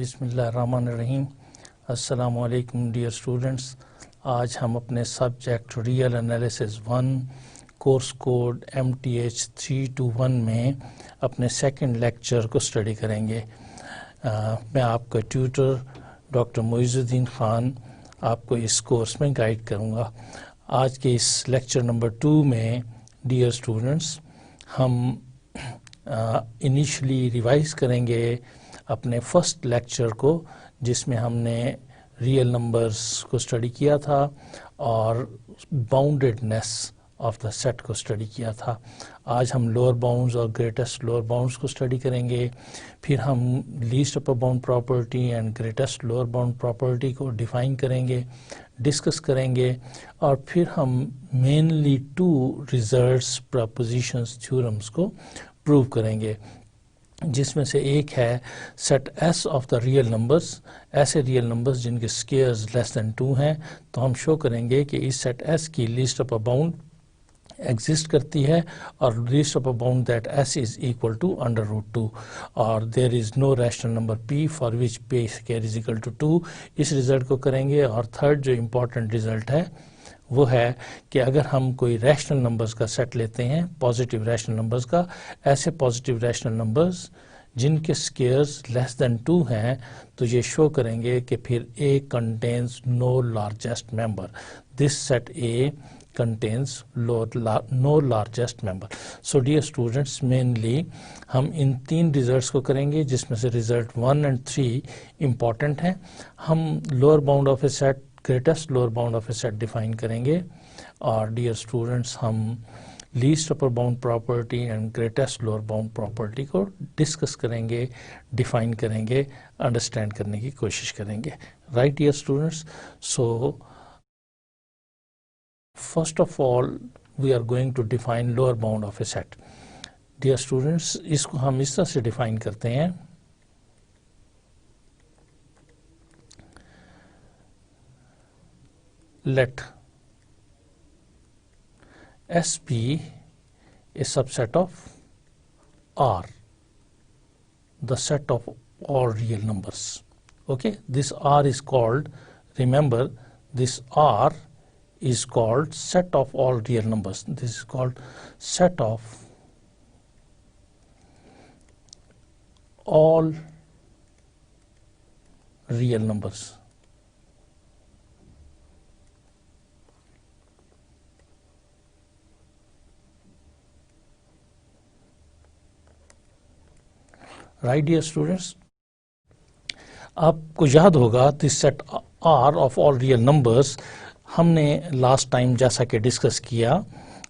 बिस्मिल्लाहिर्रहमानिर्रहीम। अस्सलामु अलैकुम डियर स्टूडेंट्स। आज हम अपने subject real analysis 1 course code MTH 321 में अपने सेकंड लेक्चर को स्टडी करेंगे। मैं आपका ट्यूटर डॉक्टर मोइज़ुद्दीन ख़ान आपको इस कोर्स में गाइड करूँगा। आज के इस लेक्चर नंबर 2 में डियर स्टूडेंट्स हम इनिशियली रिवाइज़ करेंगे अपने फर्स्ट लेक्चर को, जिसमें हमने रियल नंबर्स को स्टडी किया था और बाउंडेडनेस ऑफ द सेट को स्टडी किया था। आज हम लोअर बाउंड्स और ग्रेटेस्ट लोअर बाउंड्स को स्टडी करेंगे। फिर हम least upper bound property and greatest lower bound property को डिफ़ाइन करेंगे, डिस्कस करेंगे और फिर हम मेनली 2 रिजल्ट्स प्रपोजिशंस थ्योरम्स को प्रूव करेंगे, जिसमें से एक है set S of the real numbers. ऐसे रियल नंबर्स जिनके स्क्वायर्स लेस देन 2 हैं, तो हम शो करेंगे कि इस सेट S की लीस्ट अपर बाउंड एग्जिस्ट करती है और least upper bound that S is equal to √2 और there is no rational number P for which P square is equal to 2। इस रिज़ल्ट को करेंगे। और थर्ड जो इम्पॉर्टेंट रिज़ल्ट है वो है कि अगर हम कोई रैशनल नंबर्स का सेट लेते हैं, पॉजिटिव रैशनल नंबर्स का, ऐसे पॉजिटिव रैशनल नंबर्स जिनके स्क्वायर्स लेस देन 2 हैं, तो ये शो करेंगे कि फिर A contains no largest member. This set A contains no largest member. So dear students, mainly हम इन 3 रिजल्ट्स को करेंगे, जिसमें से रिजल्ट 1 और 3 इम्पॉर्टेंट हैं। हम lower bound of a set, greatest lower bound of a set define करेंगे और डियर स्टूडेंट्स हम least upper bound property and greatest lower bound property को डिस्कस करेंगे, डिफाइन करेंगे, अंडरस्टैंड करने की कोशिश करेंगे। Right dear students, so first of all we are going to define lower bound of a set. Dear students, इसको हम इस तरह से डिफाइन करते हैं। Let S be a subset of R, the set of all real numbers. Okay, this R is called, remember, this R is called set of all real numbers. This is called set of all real numbers. Right dear students, आपको याद होगा this set R of all real numbers हमने last time जैसा कि discuss किया,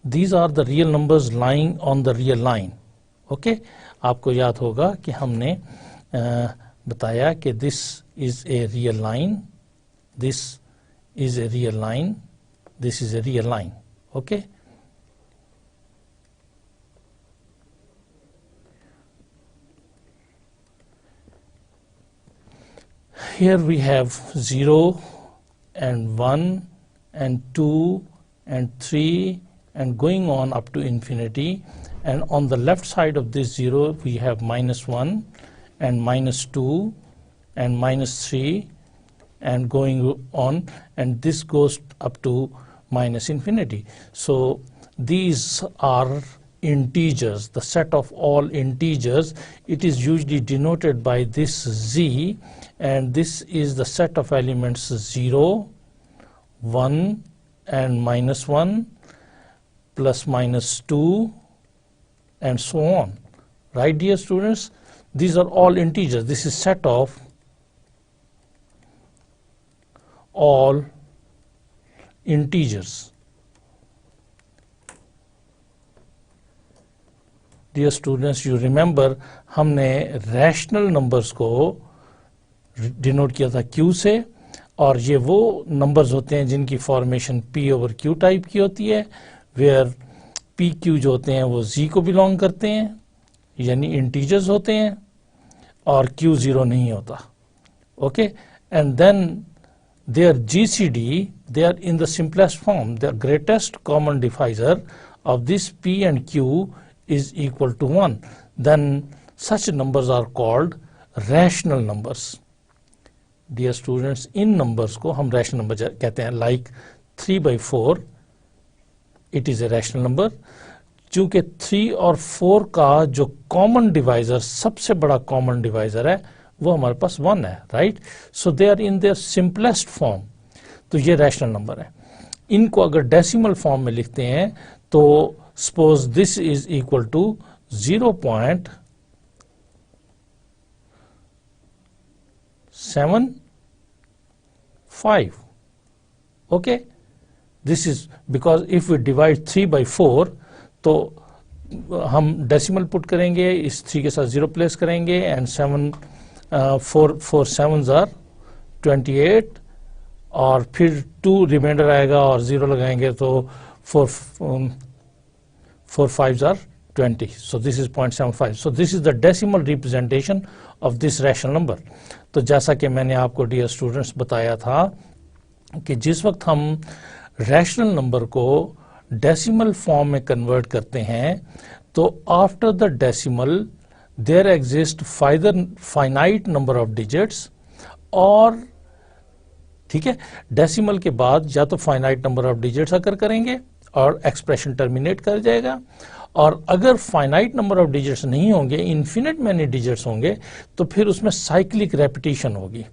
these are the real numbers lying on the real line. Okay, आपको याद होगा कि हमने बताया कि this is a real line, this is a real line, this is a real line. Okay, here we have 0 and 1 and 2 and 3 and going on up to infinity, and on the left side of this 0 we have -1 and -2 and -3 and going on, and this goes up to -infinity. So these are integers, the set of all integers. It is usually denoted by this Z, and this is the set of elements 0, 1 and -1 plus -2 and so on. Right dear students, these are all integers. This is set of all integers. Dear students, you remember हमने rational numbers को denote किया था Q से, और ये वो numbers होते हैं जिनकी फॉर्मेशन P/Q टाइप की होती है, वेयर PQ जो होते हैं वो Z को बिलोंग करते हैं, यानी इंटीजर्स होते हैं, और Q 0 नहीं होता। Okay, and then there GCD, they are in the simplest form. The greatest common divisor of this P and Q is equal to 1. Then such numbers are called rational numbers. Dear students, इन numbers को हम rational number कहते हैं. Like 3/4 it is a rational number. चूंकि 3 और 4 का जो common divisor, सबसे बड़ा कॉमन डिवाइजर है, वो हमारे पास 1 है. Right. So they are in their simplest form. तो ये रैशनल नंबर है. इनको अगर डेसिमल फॉर्म में लिखते हैं तो suppose this is equal to 0.75. okay, this is because if we divide 3/4 तो हम डेसिमल पुट करेंगे, इस 3 के साथ 0 प्लेस करेंगे एंड 7 4 7s आर 28 और फिर 2 रिमाइंडर आएगा और 0 लगाएंगे तो 4 5s are 20. So this is 0.75. So this is the decimal representation of this rational number. तो जैसा कि मैंने आपको डियर स्टूडेंट्स बताया था कि जिस वक्त हम रैशनल नंबर को डेसिमल फॉर्म में कन्वर्ट करते हैं तो after the decimal there exist finite number of digits. और ठीक है, डेसिमल के बाद या तो finite number of digits occur करेंगे और एक्सप्रेशन टर्मिनेट कर जाएगा, और अगर फाइनाइट नंबर ऑफ डिजिट्स नहीं होंगे, इन्फिनिट मैनी डिजिट्स होंगे, तो फिर उसमें साइक्लिक रेपिटेशन होगी.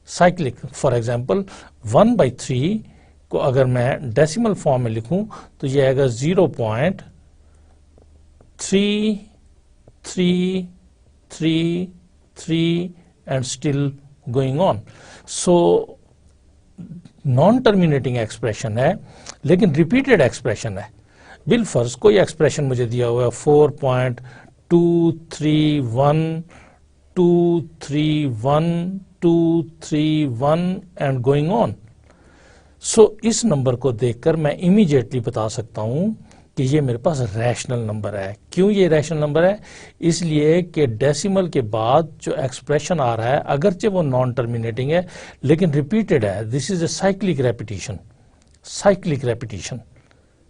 साइक्लिक. फॉर एग्जांपल 1/3 को अगर मैं डेसिमल फॉर्म में लिखूं तो ये आएगा 0.3333 and still going on. So non terminating expression है लेकिन रिपीटेड एक्सप्रेशन है. बिल फर्ज कोई एक्सप्रेशन मुझे दिया हुआ है 4.231 एंड गोइंग ऑन. सो इस नंबर को देखकर मैं इमीडिएटली बता सकता हूं कि ये मेरे पास रैशनल नंबर है. क्यों ये रैशनल नंबर है? इसलिए कि डेसिमल के बाद जो एक्सप्रेशन आ रहा है अगरचे वो नॉन टर्मिनेटिंग है लेकिन रिपीटेड है. This is a cyclic repetition. Cyclic repetition,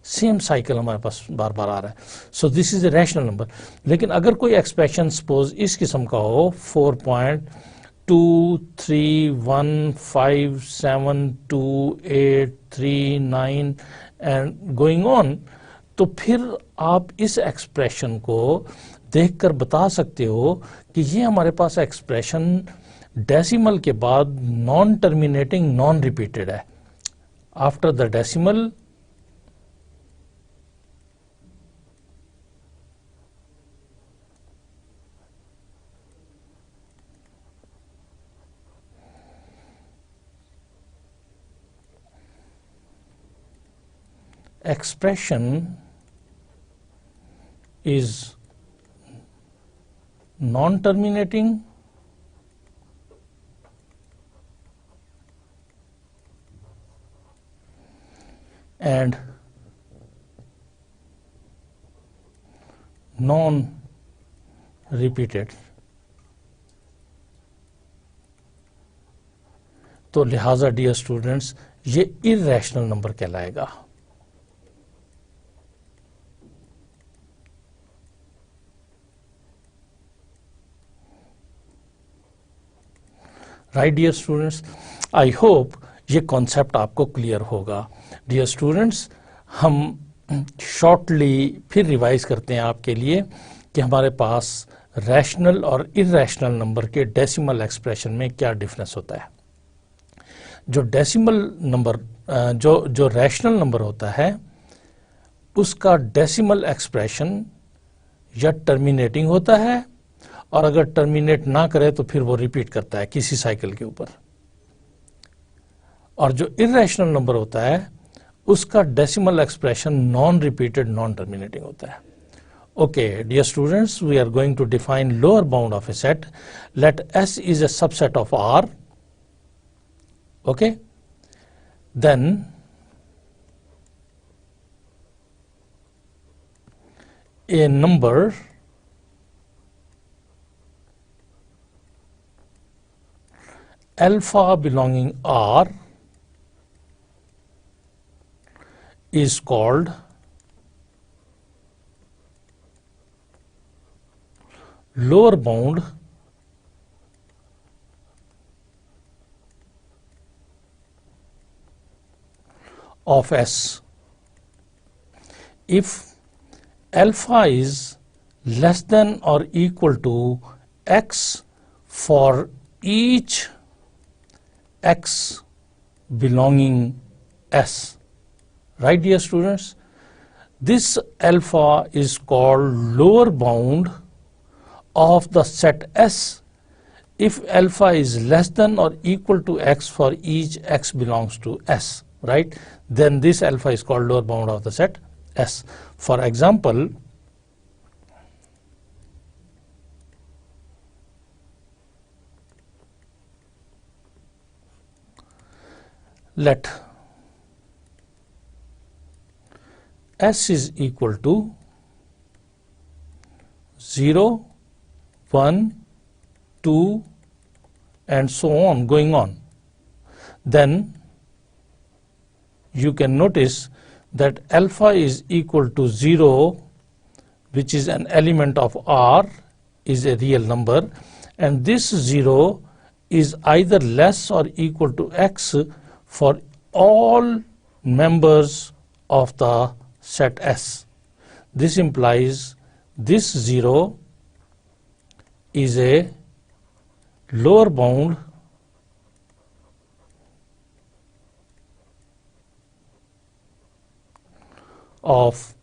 same cycle हमारे पास बार बार आ रहा है. So this is a rational number. लेकिन अगर कोई एक्सप्रेशन सपोज इस किस्म का हो 4.231572839 एंड गोइंग ऑन, तो फिर आप इस एक्सप्रेशन को देखकर बता सकते हो कि ये हमारे पास एक्सप्रेशन डेसिमल के बाद नॉन टर्मिनेटिंग, नॉन रिपीटेड है. After the decimal expression is non-terminating and non-repeated. तो लिहाजा डियर स्टूडेंट्स ये इर्रेशनल नंबर कहलाएगा. Right dear students, I hope ये कॉन्सेप्ट आपको क्लियर होगा. डियर स्टूडेंट्स, हम शॉर्टली फिर रिवाइज करते हैं आपके लिए कि हमारे पास रैशनल और इर्रेशनल नंबर के डेसिमल एक्सप्रेशन में क्या डिफरेंस होता है. जो डेसिमल नंबर जो रैशनल नंबर होता है उसका डेसिमल एक्सप्रेशन या टर्मिनेटिंग होता है, और अगर टर्मिनेट ना करे तो फिर वो रिपीट करता है किसी साइकिल के ऊपर. और जो इर्रेशनल नंबर होता है उसका decimal expression non repeated, non terminating होता है. Okay dear students, we are going to define lower bound of a set. Let S is a subset of R. okay, then a number alpha belonging R is called lower bound of S. If alpha is less than or equal to x for each x belonging S. Right, dear students? This alpha is called lower bound of the set S if alpha is less than or equal to x for each x belongs to S. Right? Then this alpha is called lower bound of the set S. For example, let S is equal to 0, 1, 2 and so on, going on. Then you can notice that alpha is equal to 0, which is an element of R, is a real number, and this 0 is either less or equal to x for all members of the set S. This implies this 0 is a lower bound of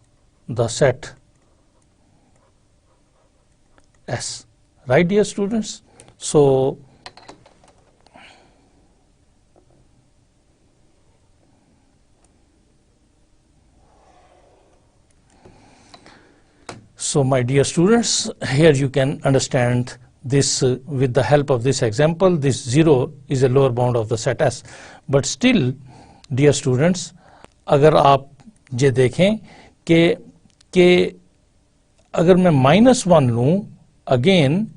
the set S. Right, dear students? So my dear students, here you can understand this with the help of this example. This 0 is a lower bound of the set S. But still, dear students, अगर आप ये देखें कि अगर मैं -1 लूं, again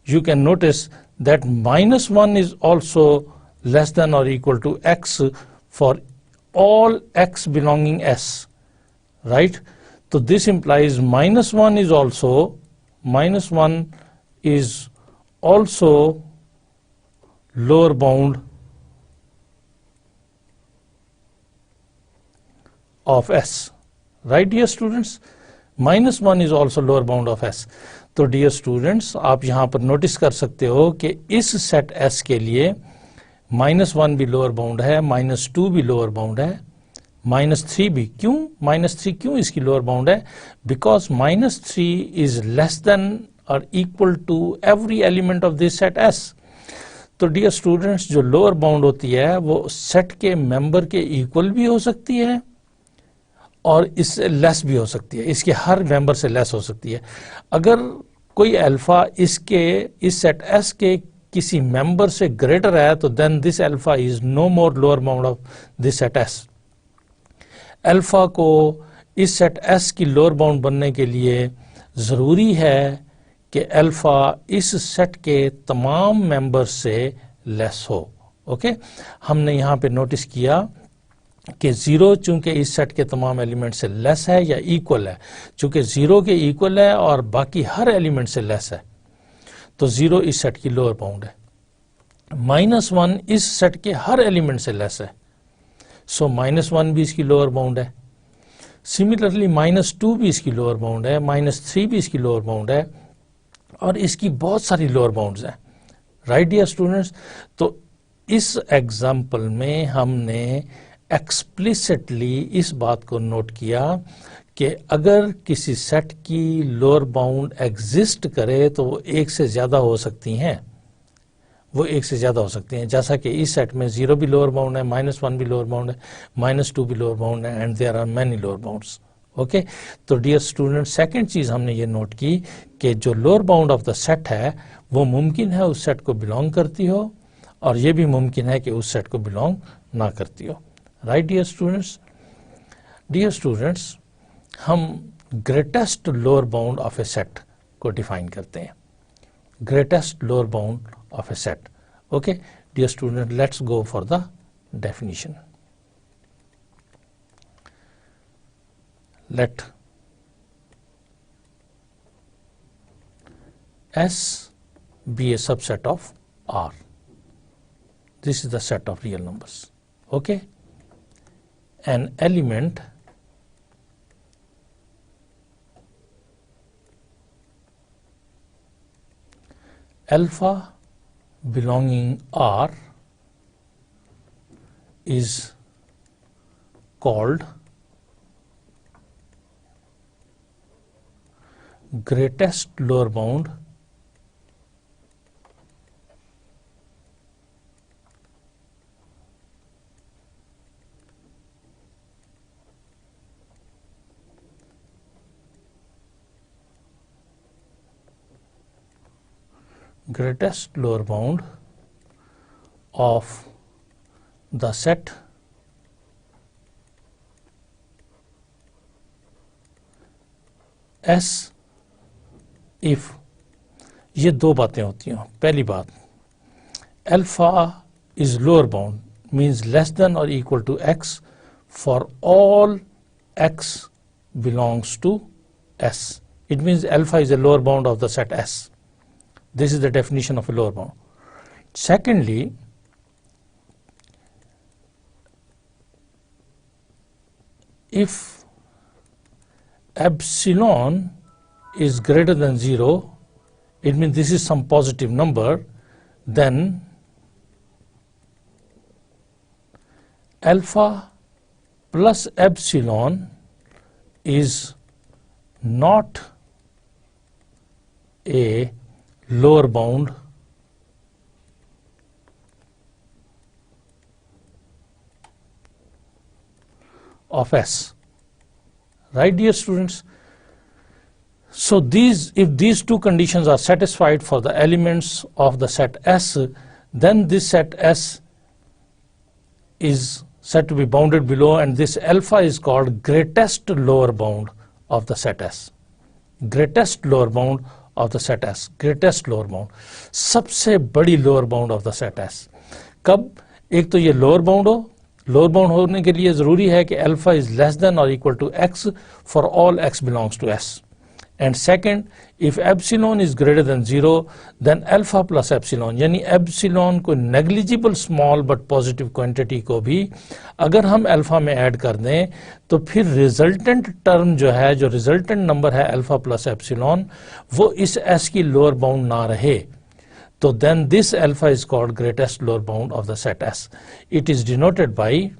you can notice that -1 is also less than or equal to x for all x belonging S. Right? So this implies -1 is also lower bound of S. Right, dear students? -1 is also lower bound of S. तो dear students, आप यहाँ पर notice कर सकते हो कि इस set S के लिए -1 भी लोअर बाउंड है, -2 भी लोअर बाउंड है, -3 भी. क्यों -3 क्यों इसकी लोअर बाउंड है? बिकॉज -3 इज लेस देन और equal to every element of this set S. तो डियर स्टूडेंट्स, जो लोअर बाउंड होती है वो सेट के मेंबर के इक्वल भी हो सकती है और इससे लेस भी हो सकती है, इसके हर मेंबर से लेस हो सकती है. अगर कोई अल्फा इस सेट S के किसी मेंबर से ग्रेटर है तो then this alpha is no more lower bound of this set S. Alpha को इस सेट S की लोअर बाउंड बनने के लिए ज़रूरी है कि अल्फा इस सेट के तमाम मेंबर्स से लेस हो. ओके, हमने यहाँ पे नोटिस किया कि 0 चूंकि इस सेट के तमाम एलिमेंट से लेस है या इक्वल है, चूंकि 0 के इक्वल है और बाकी हर एलिमेंट से लेस है, तो 0 इस सेट की लोअर बाउंड है. -1 इस सेट के हर एलिमेंट से लेस है, सो -1 भी इसकी लोअर बाउंड है. सिमिलरली -2 भी इसकी लोअर बाउंड है, -3 भी इसकी लोअर बाउंड है और इसकी बहुत सारी लोअर बाउंड्स हैं. Right dear students? तो इस एग्जाम्पल में हमने एक्सप्लिसिटली इस बात को नोट किया कि अगर किसी सेट की लोअर बाउंड एग्जिस्ट करे तो वो एक से ज़्यादा हो सकती हैं, जैसा कि इस सेट में 0 भी लोअर बाउंड है, -1 भी लोअर बाउंड है, -2 भी लोअर बाउंड है and there are many lower bounds. Okay, तो डियर स्टूडेंट, सेकंड चीज़ हमने ये नोट की कि जो lower bound of the set है वो मुमकिन है उस सेट को बिलोंग करती हो और ये भी मुमकिन है कि उस सेट को बिलोंग ना करती हो. Right dear students? Dear students, हम greatest lower bound of a set को डिफाइन करते हैं. Greatest lower bound of a set. Okay dear student, let's go for the definition. Let S be a subset of R. This is the set of real numbers. Okay, an element alpha belonging R is called greatest lower bound of the set S if ये दो बातें होती हैं. पहली बात, alpha is lower bound means less than or equal to x for all x belongs to S. It means alpha is a lower bound of the set S. This is the definition of a lower bound. Secondly, if epsilon is greater than 0, it means this is some positive number, then alpha plus epsilon is not a lower bound of S. Right, dear students? So if these two conditions are satisfied for the elements of the set S, then this set S is said to be bounded below, and this alpha is called greatest lower bound of the set S. Greatest lower bound of the set S. Greatest lower bound. सबसे बड़ी lower bound of the set S. कब? एक तो ये lower bound हो. Lower bound होने के लिए ज़रूरी है कि alpha is less than or equal to x for all x belongs to S. And second, if epsilon is greater than 0, then alpha plus epsilon, यानी epsilon को negligible small but positive quantity को भी अगर हम alpha में add कर दें, तो फिर resultant term जो है, जो resultant number है alpha plus epsilon, वो इस S की lower bound ना रहे. So then this alpha is called greatest lower bound of the set S. It is denoted by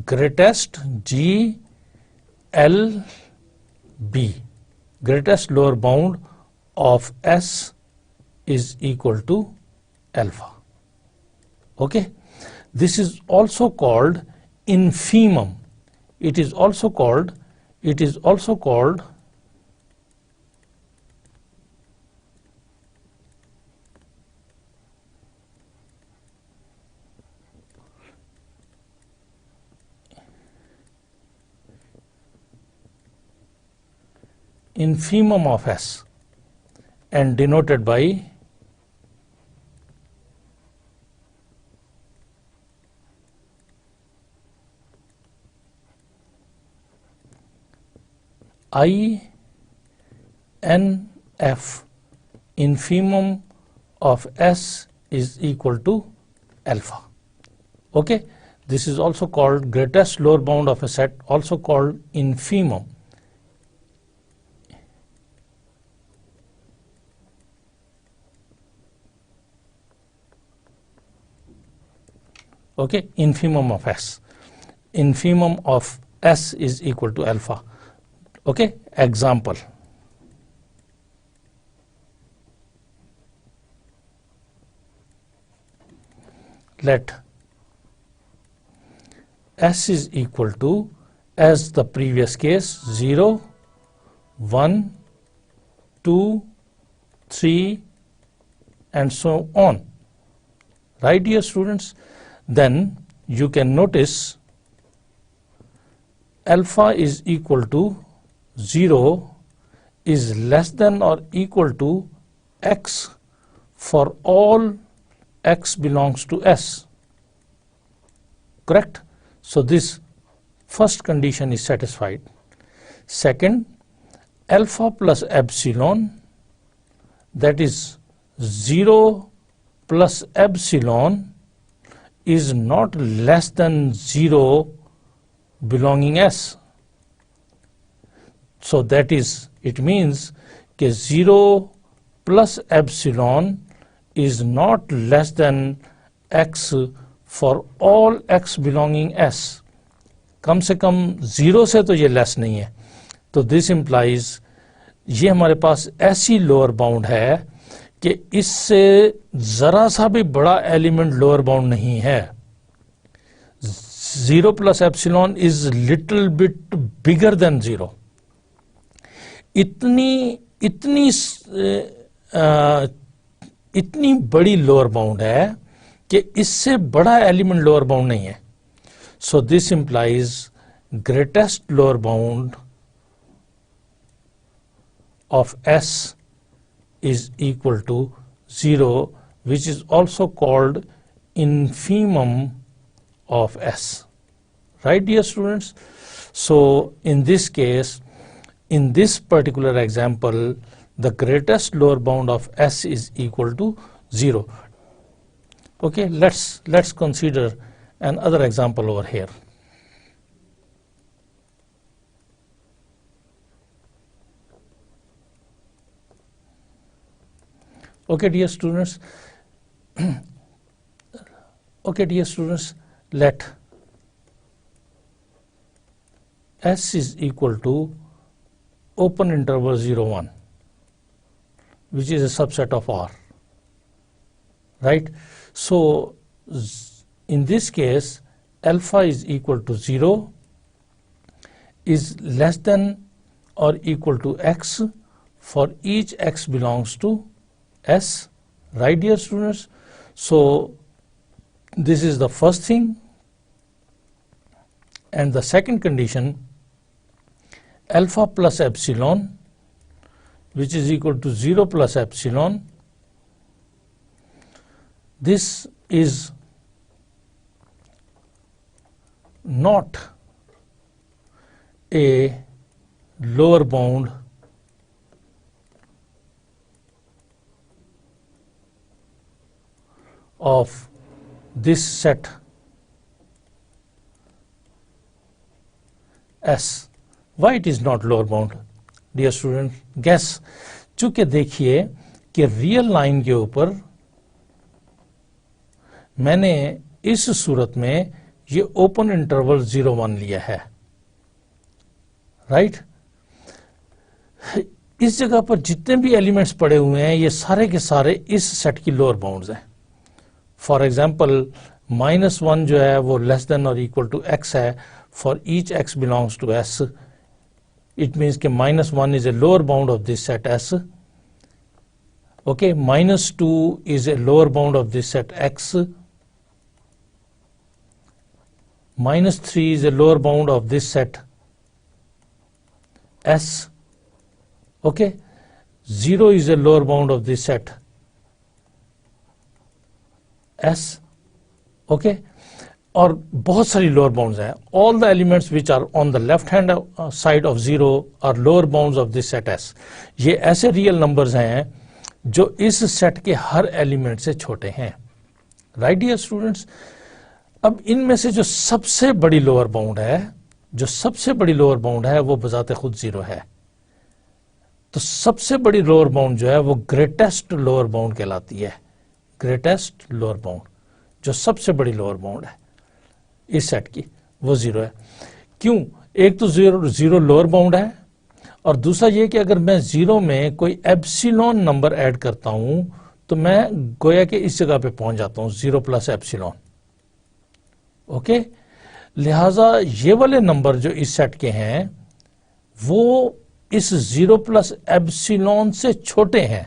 greatest G L B. Greatest lower bound of S is equal to alpha. Okay. This is also called infimum. It is also called infimum of S and denoted by INF. Infimum of S is equal to alpha. Okay, this is also called greatest lower bound of a set, also called infimum. Okay, infimum of S. Infimum of S is equal to alpha. Okay, example. Let S is equal to, as the previous case, 0, 1, 2, 3, and so on. Right, dear students? Then you can notice alpha is equal to 0 is less than or equal to x for all x belongs to S. Correct? So this first condition is satisfied. Second, alpha plus epsilon, that is 0 plus epsilon is not less than 0 belonging S. So that is, it means that 0 plus epsilon is not less than x for all x belonging S. कम से कम 0 से तो ये less नहीं है. तो this implies ये हमारे पास ऐसी लोअर बाउंड है कि इससे जरा सा भी बड़ा एलिमेंट लोअर बाउंड नहीं है. 0 plus epsilon is little bit bigger than 0. इतनी बड़ी लोअर बाउंड है कि इससे बड़ा एलिमेंट लोअर बाउंड नहीं है. So this implies greatest lower bound of S is equal to 0, which is also called infimum of S. Right, dear students? So in this case, in this particular example, the greatest lower bound of S is equal to 0. Okay, let's consider another example over here. Okay, dear students. Let S is equal to open interval 0, 1, which is a subset of R. Right? So in this case, alpha is equal to 0 is less than or equal to x for each x belongs to S. Right, dear students? So this is the first thing. And the second condition, alpha plus epsilon, which is equal to 0 plus epsilon, this is not a lower bound of this set S. Why it is not lower bound? Dear student, guess. चूंकि देखिए कि real line के ऊपर मैंने इस सूरत में ये open interval 0, 1 लिया है. राइट? इस जगह पर जितने भी एलिमेंट्स पड़े हुए हैं ये सारे के सारे इस सेट की लोअर बाउंड्स हैं. फॉर एग्जाम्पल -1 जो है वो लेस देन और इक्वल टू x है for each x belongs to S. It means कि -1 is a lower bound of this set S. Okay, -2 is a lower bound of this set X. -3 is a lower bound of this set S. Okay, 0 is a lower bound of this set S. Okay, और बहुत सारी lower bounds हैं. All the elements which are on the left hand side of 0 are lower bounds of this set S. ये ऐसे real numbers हैं जो इस set के हर element से छोटे हैं. Right, dear students? अब इनमें से जो सबसे बड़ी लोअर बाउंड है वो बजाते खुद 0 है. तो सबसे बड़ी लोअर बाउंड जो है वो ग्रेटेस्ट लोअर बाउंड कहलाती है. ग्रेटेस्ट लोअर बाउंड जो सबसे बड़ी लोअर बाउंड है इस सेट की वो 0 है. क्यों? एक तो 0 लोअर बाउंड है और दूसरा ये कि अगर मैं 0 में कोई एप्सिलॉन नंबर ऐड करता हूं तो मैं गोया के इस जगह पे पहुंच जाता हूं 0 प्लस एप्सिलॉन. ओके, लिहाजा ये वाले नंबर जो इस सेट के हैं वो इस 0 प्लस एप्सिलॉन से छोटे हैं.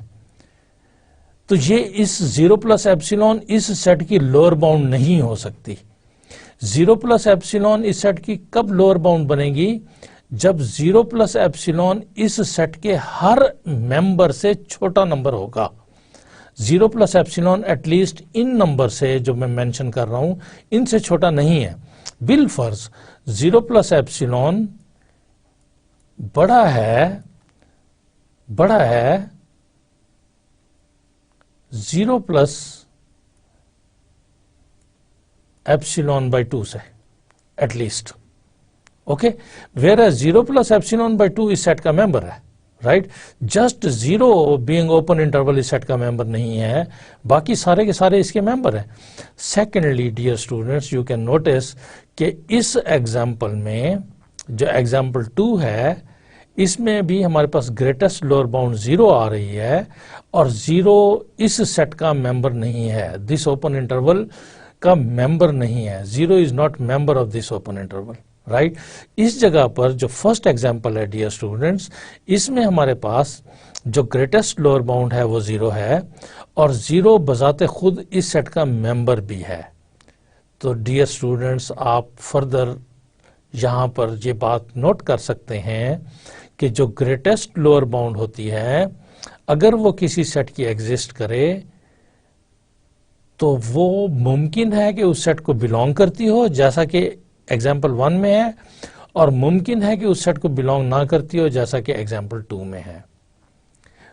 तो ये इस 0 प्लस एप्सिलॉन इस सेट की लोअर बाउंड नहीं हो सकती. 0 प्लस एप्सिलॉन इस सेट की कब लोअर बाउंड बनेगी? जब 0 प्लस एप्सिलॉन इस सेट के हर मेंबर से छोटा नंबर होगा. 0 plus epsilon at least in number से जो मैं मेंशन कर रहा हूं इनसे छोटा नहीं है. बिल फर्ज 0 प्लस एप्सिलॉन बड़ा है बड़ा है 0 प्लस एप्सिलॉन बाई 2 से at least, okay. Where as 0 plus epsilon by 2 इस सेट का मेंबर है, right. Just 0 being open interval इस सेट का मेंबर नहीं है, बाकी सारे के सारे इसके मेंबर हैं। Secondly dear students, you can notice कि इस एग्जाम्पल में जो एग्जाम्पल 2 है, इसमें भी हमारे पास ग्रेटेस्ट लोअर बाउंड 0 आ रही है, और 0 इस सेट का मेंबर नहीं है, दिस ओपन इंटरवल का मेंबर नहीं है। 0 is not member of this open interval, right. इस जगह पर जो फर्स्ट एग्जाम्पल है डियर स्टूडेंट्स, इसमें हमारे पास जो ग्रेटेस्ट लोअर बाउंड है वो 0 है, और 0 बजाते खुद इस सेट का मेंबर भी है। तो डियर स्टूडेंट्स, आप फर्दर यहाँ पर ये बात नोट कर सकते हैं कि जो ग्रेटेस्ट लोअर बाउंड होती है, अगर वो किसी सेट की एग्जिस्ट करे तो वो मुमकिन है कि उस सेट को बिलोंग करती हो, जैसा कि एग्जाम्पल 1 में है, और मुमकिन है कि उस सेट को बिलोंग ना करती हो, जैसा कि एग्जाम्पल 2 में है।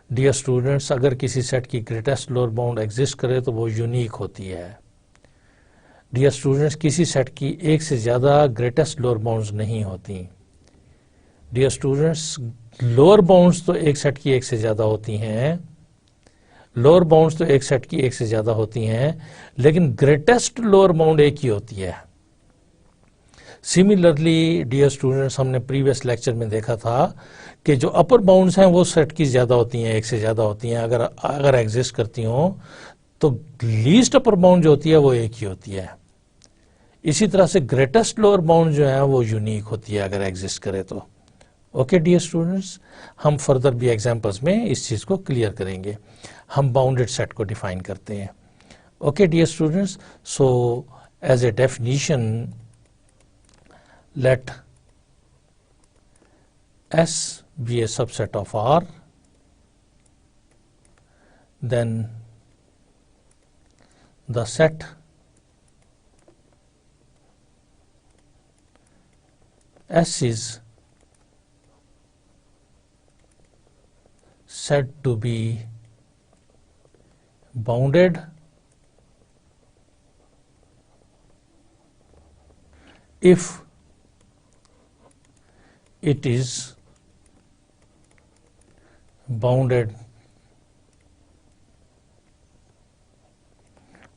डियर स्टूडेंट्स, अगर किसी सेट की ग्रेटेस्ट लोअर बाउंड एग्जिस्ट करे तो वो यूनिक होती है। डियर स्टूडेंट्स, किसी सेट की एक से ज़्यादा ग्रेटेस्ट लोअर बाउंड्स नहीं होती। डियर स्टूडेंट्स, लोअर बाउंड्स तो एक सेट की एक से ज़्यादा होती हैं, लोअर बाउंड्स तो एक सेट की एक से ज़्यादा होती हैं, लेकिन ग्रेटेस्ट लोअर बाउंड एक ही होती है। सिमिलरली डियर स्टूडेंट्स, हमने प्रीवियस लेक्चर में देखा था कि जो अपर बाउंड्स हैं वो सेट की ज़्यादा होती हैं, एक से ज़्यादा होती हैं, अगर एग्जिस्ट करती हों, तो लीस्ट अपर बाउंड जो होती है वो एक ही होती है। इसी तरह से ग्रेटेस्ट लोअर बाउंड जो है वो यूनिक होती है अगर एग्जिस्ट करे तो। ओके डियर स्टूडेंट्स, हम फर्दर भी एग्जांपल्स में इस चीज़ को क्लियर करेंगे। हम बाउंडेड सेट को डिफाइन करते हैं। Okay dear students, so as a definition, let S be a subset of R, then the set S is said to be bounded if it is bounded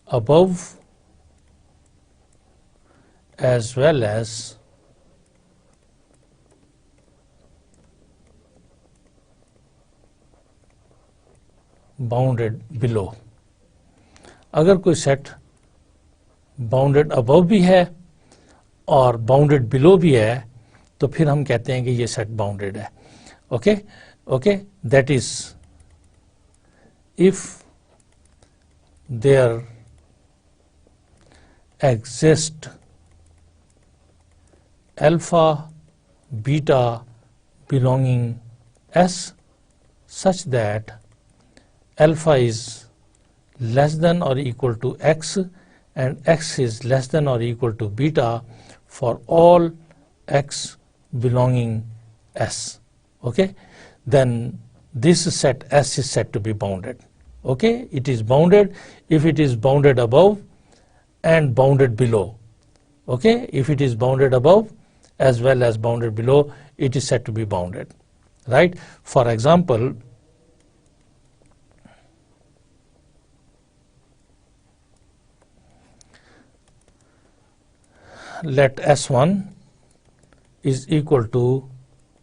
above as well as bounded below। अगर कोई set bounded above भी है और bounded below भी है तो फिर हम कहते हैं कि ये सेट बाउंडेड है। Okay okay, that is if there exist alpha beta belonging S such that alpha is less than or equal to X and X is less than or equal to beta for all X belonging S. Okay, then this set S is said to be bounded. Okay, it is bounded if it is bounded above and bounded below. Okay, if it is bounded above as well as bounded below, it is said to be bounded, right? For example, let S1 is equal to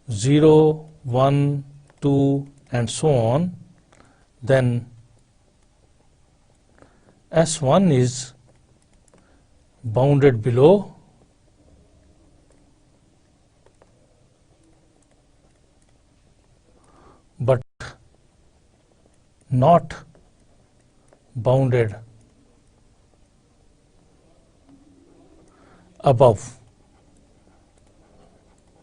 0, 1, 2 and so on, then S1 is bounded below but not bounded above,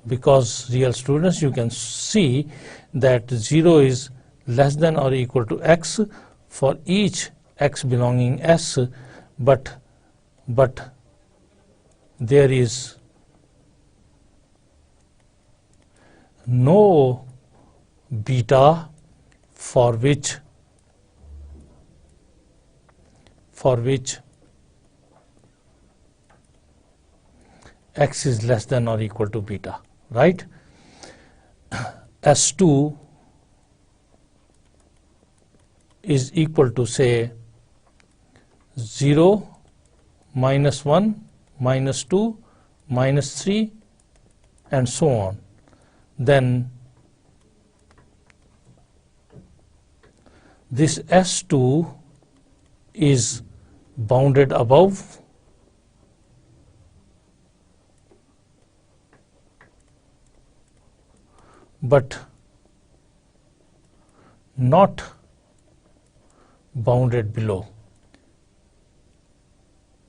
because real students, you can see that 0 is less than or equal to X for each X belonging S, but there is no beta for which x is less than or equal to beta, right? S2 is equal to, say, 0, minus 1, minus 2, minus 3, and so on. Then this S2 is bounded above but not bounded below,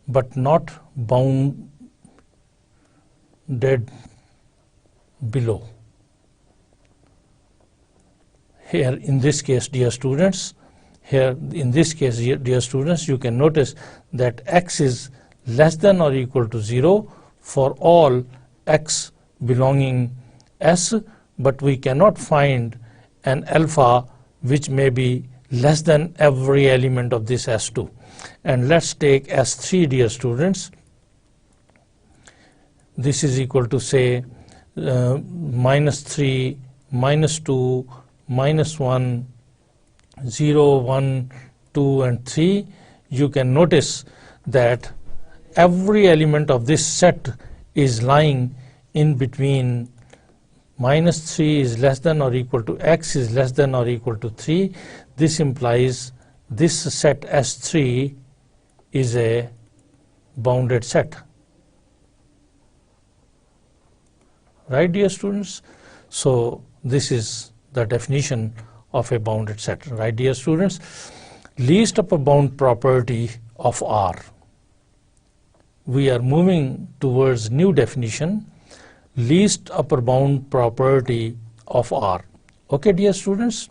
but not bounded below. Here in this case, dear students, you can notice that x is less than or equal to 0 for all x belonging S, but we cannot find an alpha which may be less than every element of this S2. And let's take S3, dear students. This is equal to, say, minus 3, minus 2, minus 1, 0, 1, 2, and 3. You can notice that every element of this set is lying in between minus 3 is less than or equal to x is less than or equal to 3. This implies this set S3 is a bounded set. Right, dear students? So this is the definition of a bounded set. Right, dear students? Least upper bound property of R. We are moving towards new definition. Least upper bound property of R. Okay, dear students?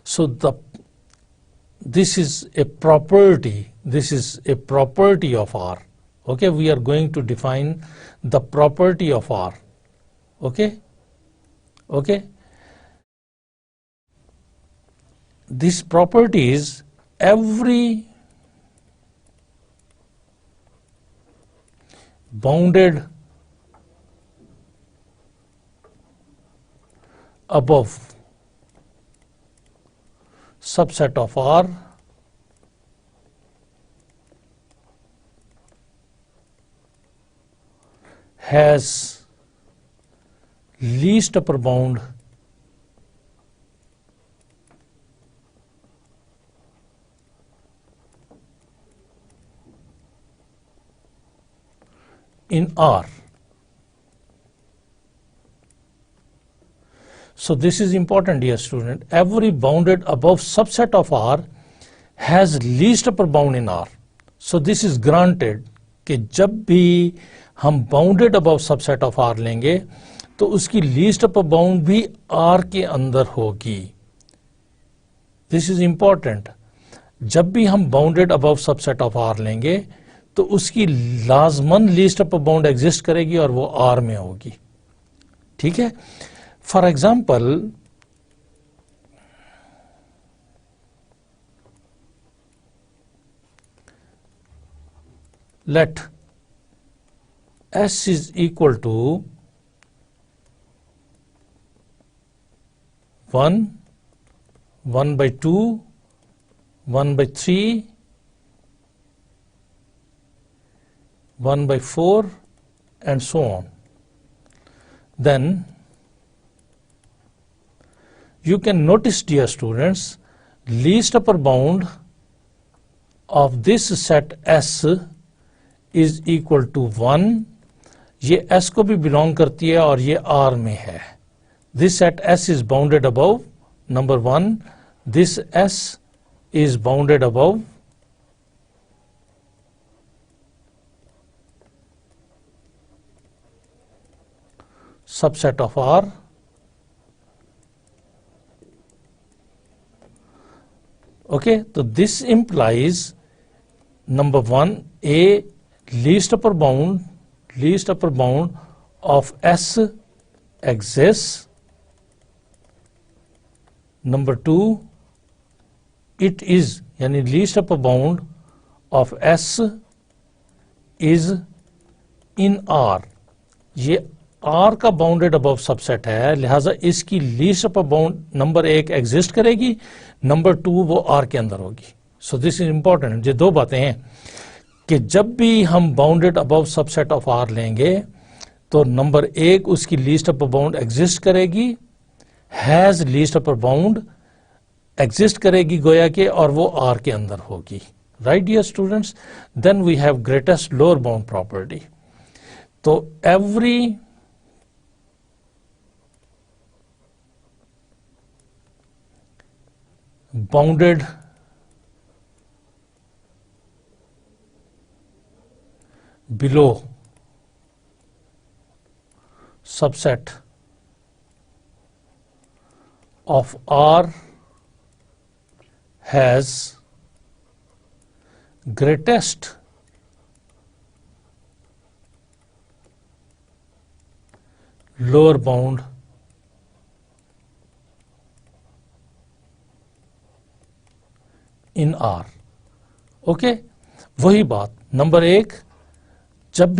So this is a property. This is a property of R. Okay, we are going to define the property of R. Okay? Okay? This property is every bounded above subset of R has least upper bound in R. So this is important, dear student. Every bounded above subset of R has least upper bound in R. So this is granted कि जब भी हम bounded above subset of R लेंगे तो उसकी least upper bound भी R के अंदर होगी. This is important. जब भी हम bounded above subset of R लेंगे तो उसकी लाजमन लीस्ट अपर बाउंड एग्जिस्ट करेगी और वो आर में होगी. ठीक है. For example let S is equal to 1, 1 by 2, 1 by 3, 1 by 4, and so on. Then you can notice, dear students, least upper bound of this set S is equal to 1. ये S को भी belong करती है और ये R में है. This set S is bounded above number 1. This S is bounded above subset of R. Okay, so this implies number 1, A least upper bound of S exists number 2 it is यानी least upper bound of S is in R, ये R का bounded above subset है, लिहाजा इसकी least upper bound number 1 exist करेगी, number 2 वो R के अंदर होगी। So this is important. ये दो बातें हैं कि जब भी हम bounded above subset of R लेंगे तो नंबर 1 उसकी लीस्ट अपर बाउंड एग्जिस्ट करेगी, has least upper bound exist करेगी गोया के, और वो आर के अंदर होगी। Right dear students, then we have greatest lower bound property. तो every bounded below subset of R has greatest lower bound in R। Okay, वही बात नंबर 1, जब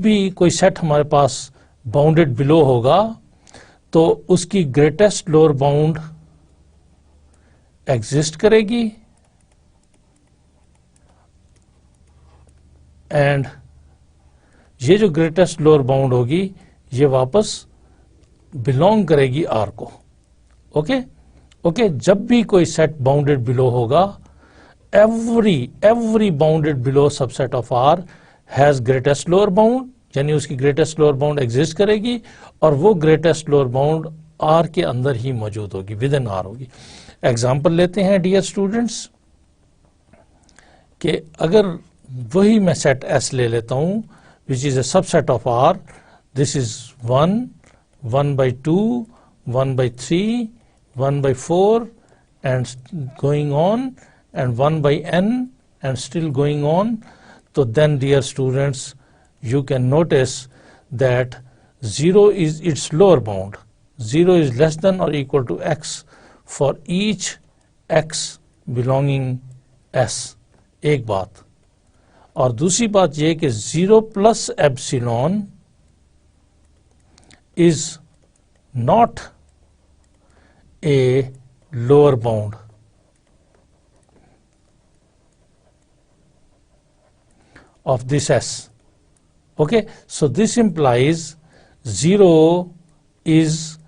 भी कोई सेट हमारे पास बाउंडेड बिलो होगा तो उसकी ग्रेटेस्ट लोअर बाउंड एग्जिस्ट करेगी, एंड ये जो ग्रेटेस्ट लोअर बाउंड होगी ये वापस बिलोंग करेगी आर को। ओके, जब भी कोई सेट बाउंडेड बिलो होगा, every bounded below subset of R has greatest lower bound, यानी उसकी ग्रेटेस्ट लोअर बाउंड एग्जिस्ट करेगी, और वो ग्रेटेस्ट लोअर बाउंड आर के अंदर ही मौजूद होगी, विद इन आर होगी। एग्जाम्पल लेते हैं डियर स्टूडेंट्स कि अगर वही मैं सेट एस ले लेता हूं which is a subset of R, this is 1, 1/2, 1/3, 1/4 and going on, and 1/n and still going on. So then dear students, you can notice that 0 is its lower bound. 0 is less than or equal to x for each x belonging s। एक बात, और दूसरी बात यह कि 0 plus epsilon is not a lower bound of this S. Okay, so this implies 0 is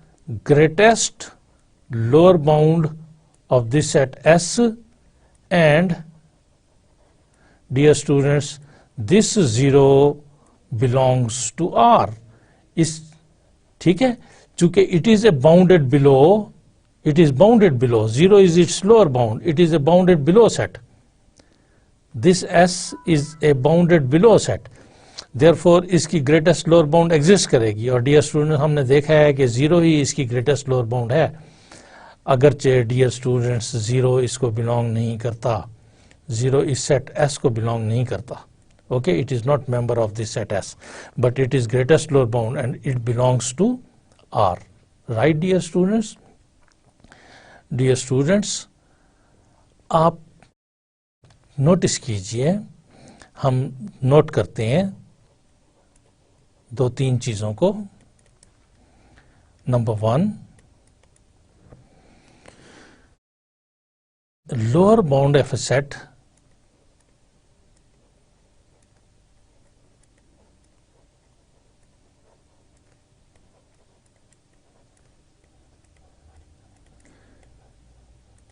greatest lower bound of this set S, and dear students, this 0 belongs to R। इस ठीक है, चूंकि it is a bounded below, it is bounded below, 0 is its lower bound, it is a bounded below set, this S is a bounded below set, therefore इसकी greatest lower bound exist करेगी। और dear students, हमने देखा है कि 0 ही इसकी greatest lower bound है, अगरचे dear students 0 इसको belong नहीं करता, 0 इस set S को belong नहीं करता। Okay, it is not member of this set S, but it is greatest lower bound and it belongs to R। Right dear students? Dear students, आप notice कीजिए, हम नोट करते हैं 2-3 चीजों को। Number 1, lower bound of a set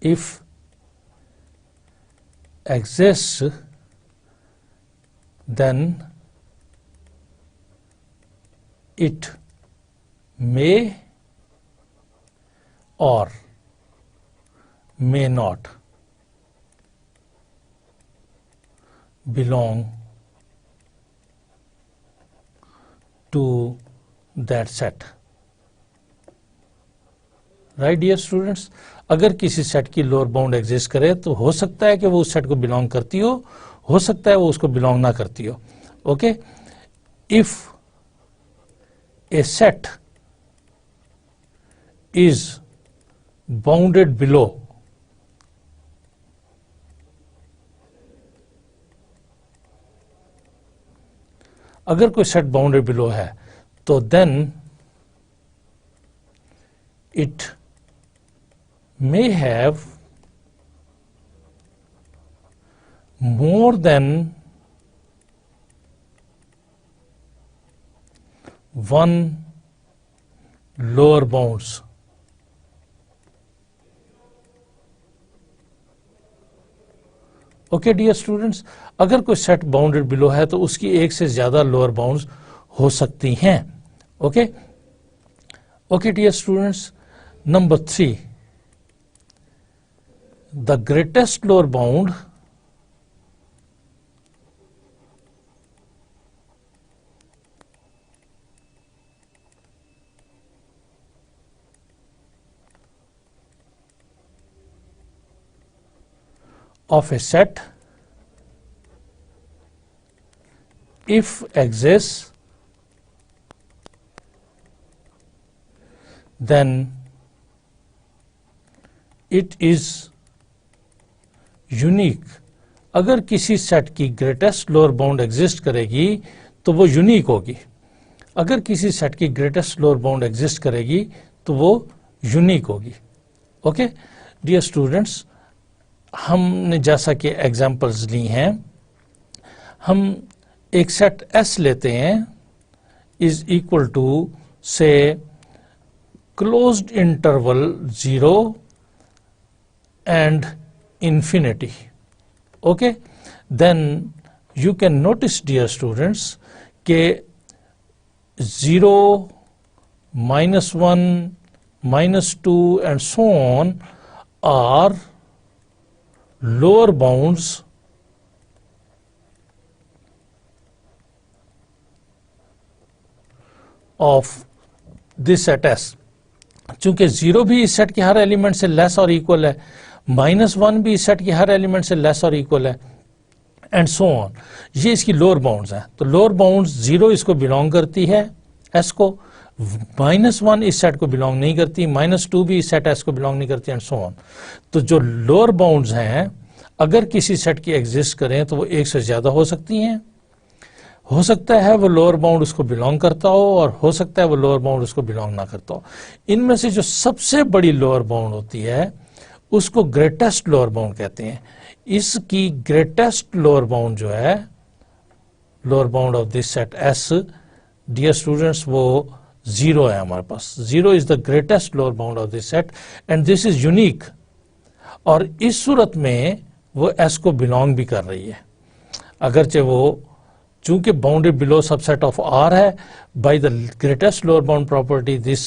if exists, then it may or may not belong to that set। Right dear students, अगर किसी set की लोअर बाउंड एग्जिस्ट करे तो हो सकता है कि वो उस सेट को बिलोंग करती हो सकता है वो उसको बिलोंग ना करती हो। Okay, if a set is bounded below, अगर कोई सेट बाउंडेड बिलो है तो then it may have more than one lower bounds. Okay dear students, अगर कोई सेट बाउंडेड बिलो है तो उसकी एक से ज्यादा लोअर बाउंड्स हो सकती हैं. Okay okay dear students, number 3, the greatest lower bound of a set if exists, then it is unique. अगर किसी सेट की ग्रेटेस्ट लोअर बाउंड एग्जिस्ट करेगी तो वो यूनिक होगी. अगर किसी सेट की ग्रेटेस्ट लोअर बाउंड एग्जिस्ट करेगी तो वो यूनिक होगी. ओके डियर स्टूडेंट्स, हमने जैसा कि एग्जांपल्स ली हैं, हम एक सेट S लेते हैं इज इक्वल टू से closed interval 0 and infinity. Okay, then you can notice dear students ke 0, -1, -2 and so on are lower bounds of this set S. चूंकि 0 भी इस सेट के हर एलिमेंट से लेस और इक्वल है, -1 भी इस सेट के हर एलिमेंट से लेस और इक्वल है, एंड सो ऑन. ये इसकी लोअर बाउंड्स हैं. तो लोअर बाउंड्स 0 इसको बिलोंग करती है S को, -1 इस सेट को बिलोंग नहीं करती, -2 भी इस सेट S को बिलोंग नहीं करती, एंड सो ऑन. तो जो लोअर बाउंड्स हैं अगर किसी सेट की एग्जिस्ट करें तो वो एक से ज्यादा हो सकती हैं. हो सकता है वो लोअर बाउंड उसको बिलोंग करता हो और हो सकता है वो लोअर बाउंड उसको बिलोंग ना करता हो. इनमें से जो सबसे बड़ी लोअर बाउंड होती है उसको ग्रेटेस्ट लोअर बाउंड कहते हैं. इसकी ग्रेटेस्ट लोअर बाउंड जो है, lower bound of this set S, dear students, वो 0 है हमारे पास. 0 is the greatest lower bound of this set and this is unique. और इस सूरत में वो S को बिलोंग भी कर रही है, अगरचे वो चूंकि bounded below subset of R है, by the greatest lower bound property this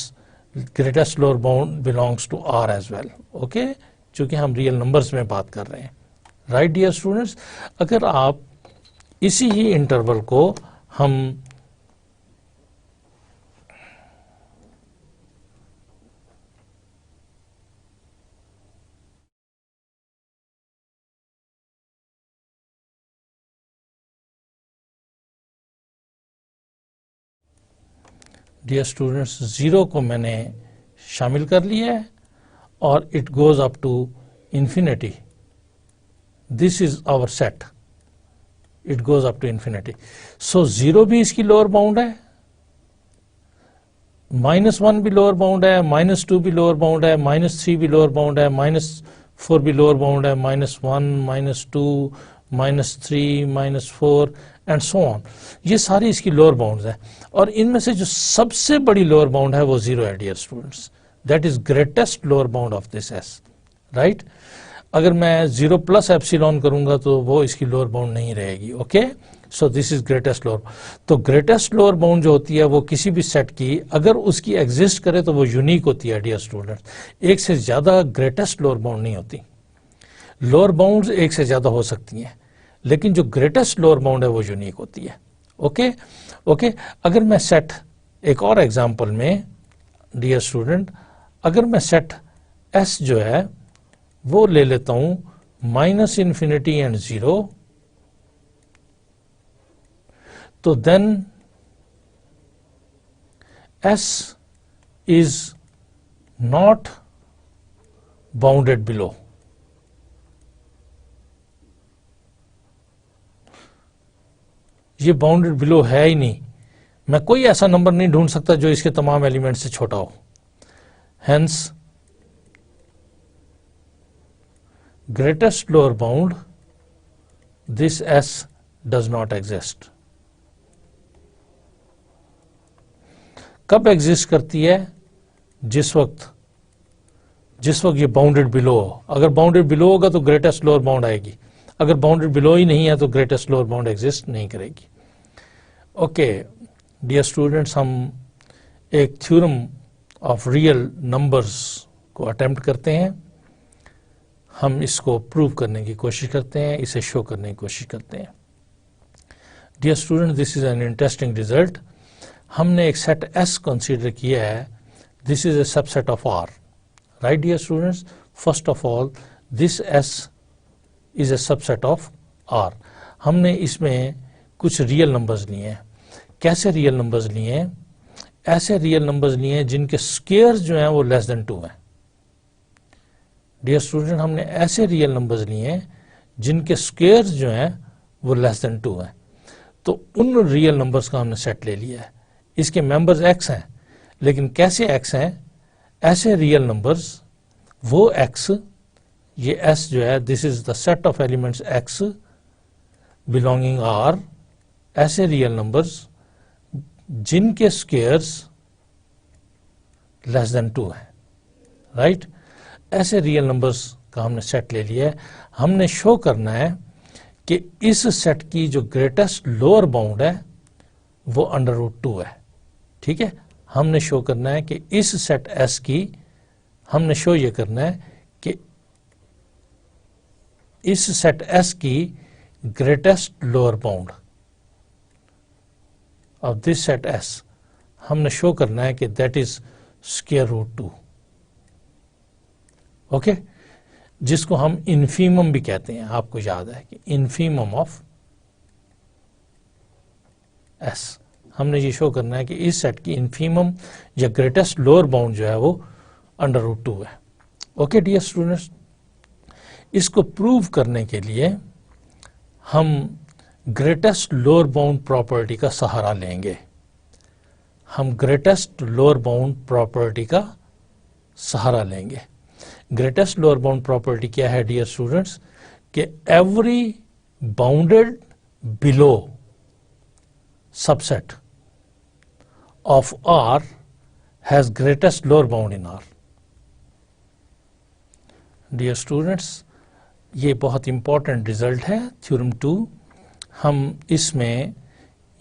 greatest lower bound belongs to R as well. Okay, चूंकि हम रियल नंबर्स में बात कर रहे हैं. राइट डियर स्टूडेंट्स, अगर आप इसी ही इंटरवल को हम डियर स्टूडेंट्स 0 को मैंने शामिल कर लिया है और it goes up to infinity. This is our set, it goes up to infinity. So 0 भी इसकी लोअर बाउंड है, -1 भी लोअर बाउंड है, -2 भी लोअर बाउंड है, -3 भी लोअर बाउंड है, -4 भी लोअर बाउंड है, -1, -2, -3, -4 एंड सो ऑन. ये सारी इसकी लोअर बाउंड्स हैं और इनमें से जो सबसे बड़ी लोअर बाउंड है वो 0 है dear students. That is greatest lower bound of this S. Right, अगर मैं 0 प्लस एप्सिलॉन करूंगा तो वो इसकी लोअर बाउंड नहीं रहेगी. Okay, so this is greatest lower. तो ग्रेटेस्ट लोअर बाउंड जो होती है वो किसी भी सेट की अगर उसकी एग्जिस्ट करे तो वो यूनिक होती है डियर स्टूडेंट्स. एक से ज्यादा ग्रेटेस्ट लोअर बाउंड नहीं होती. लोअर बाउंड्स एक से ज्यादा हो सकती हैं लेकिन जो ग्रेटेस्ट लोअर बाउंड है वो यूनिक होती है. ओके ओके, अगर मैं सेट, एक और एग्जांपल में डियर स्टूडेंट, अगर मैं सेट S जो है वो ले लेता हूं -∞ एंड 0, तो then S is not bounded below. ये बाउंडेड बिलो है ही नहीं, मैं कोई ऐसा नंबर नहीं ढूंढ सकता जो इसके तमाम एलिमेंट से छोटा हो। Hence greatest lower bound this S does not exist. कब एग्जिस्ट करती है? जिस वक्त ये बाउंडेड बिलो हो। अगर बाउंडेड बिलो होगा तो ग्रेटेस्ट लोअर बाउंड आएगी, अगर बाउंडेड बिलो ही नहीं है तो ग्रेटेस्ट लोअर बाउंड एग्जिस्ट नहीं करेगी। ओके डियर स्टूडेंट्स, हम एक थ्योरम ऑफ रियल नंबर्स को अटेम्प्ट करते हैं। हम इसको प्रूव करने की कोशिश करते हैं, इसे शो करने की कोशिश करते हैं। Dear student, this is an interesting result. हमने एक सेट एस कंसीडर किया है, this is a subset of R, right dear students. First of all this S is a subset of R. हमने इसमें कुछ रियल नंबर्स लिए हैं। कैसे रियल नंबर्स लिए हैं? ऐसे रियल नंबर्स लिए हैं जिनके स्क्वायर्स जो हैं वो लेस देन 2 हैं। डियर स्टूडेंट, हमने ऐसे रियल नंबर्स लिए हैं जिनके स्क्वायर्स जो हैं वो लेस देन 2 हैं। तो उन रियल नंबर्स का हमने सेट ले लिया है। इसके मेंबर्स एक्स हैं, लेकिन कैसे एक्स हैं? ऐसे रियल नंबर्स, वो एक्स, ये एस जो है, this is the set of elements x belonging R, ऐसे रियल नंबर्स जिनके स्क्वायर्स लेस देन 2 हैं, राइट। ऐसे रियल नंबर्स का हमने सेट ले लिया है। हमने शो करना है कि इस सेट की जो ग्रेटेस्ट लोअर बाउंड है वो √2 है, ठीक है। हमने शो करना है कि इस सेट एस की, हमने शो ये करना है कि इस सेट एस की greatest lower bound of this set S, हमने शो करना है कि दैट इज √2, ओके, जिसको हम इन्फीमम भी कहते हैं। आपको याद है कि इन्फीमम ऑफ एस, हमने ये शो करना है कि इस सेट की इन्फीमम या ग्रेटेस्ट लोअर बाउंड जो है वो √2 है। ओके डियर स्टूडेंट्स, इसको प्रूव करने के लिए हम ग्रेटेस्ट लोअर बाउंड प्रॉपर्टी का सहारा लेंगे। हम ग्रेटेस्ट लोअर बाउंड प्रॉपर्टी का सहारा लेंगे। ग्रेटेस्ट लोअर बाउंड प्रॉपर्टी क्या है डियर स्टूडेंट्स? कि every bounded below subset of R has greatest lower bound in R. Dear students, ये बहुत इंपॉर्टेंट रिजल्ट है थ्योरम 2। हम इसमें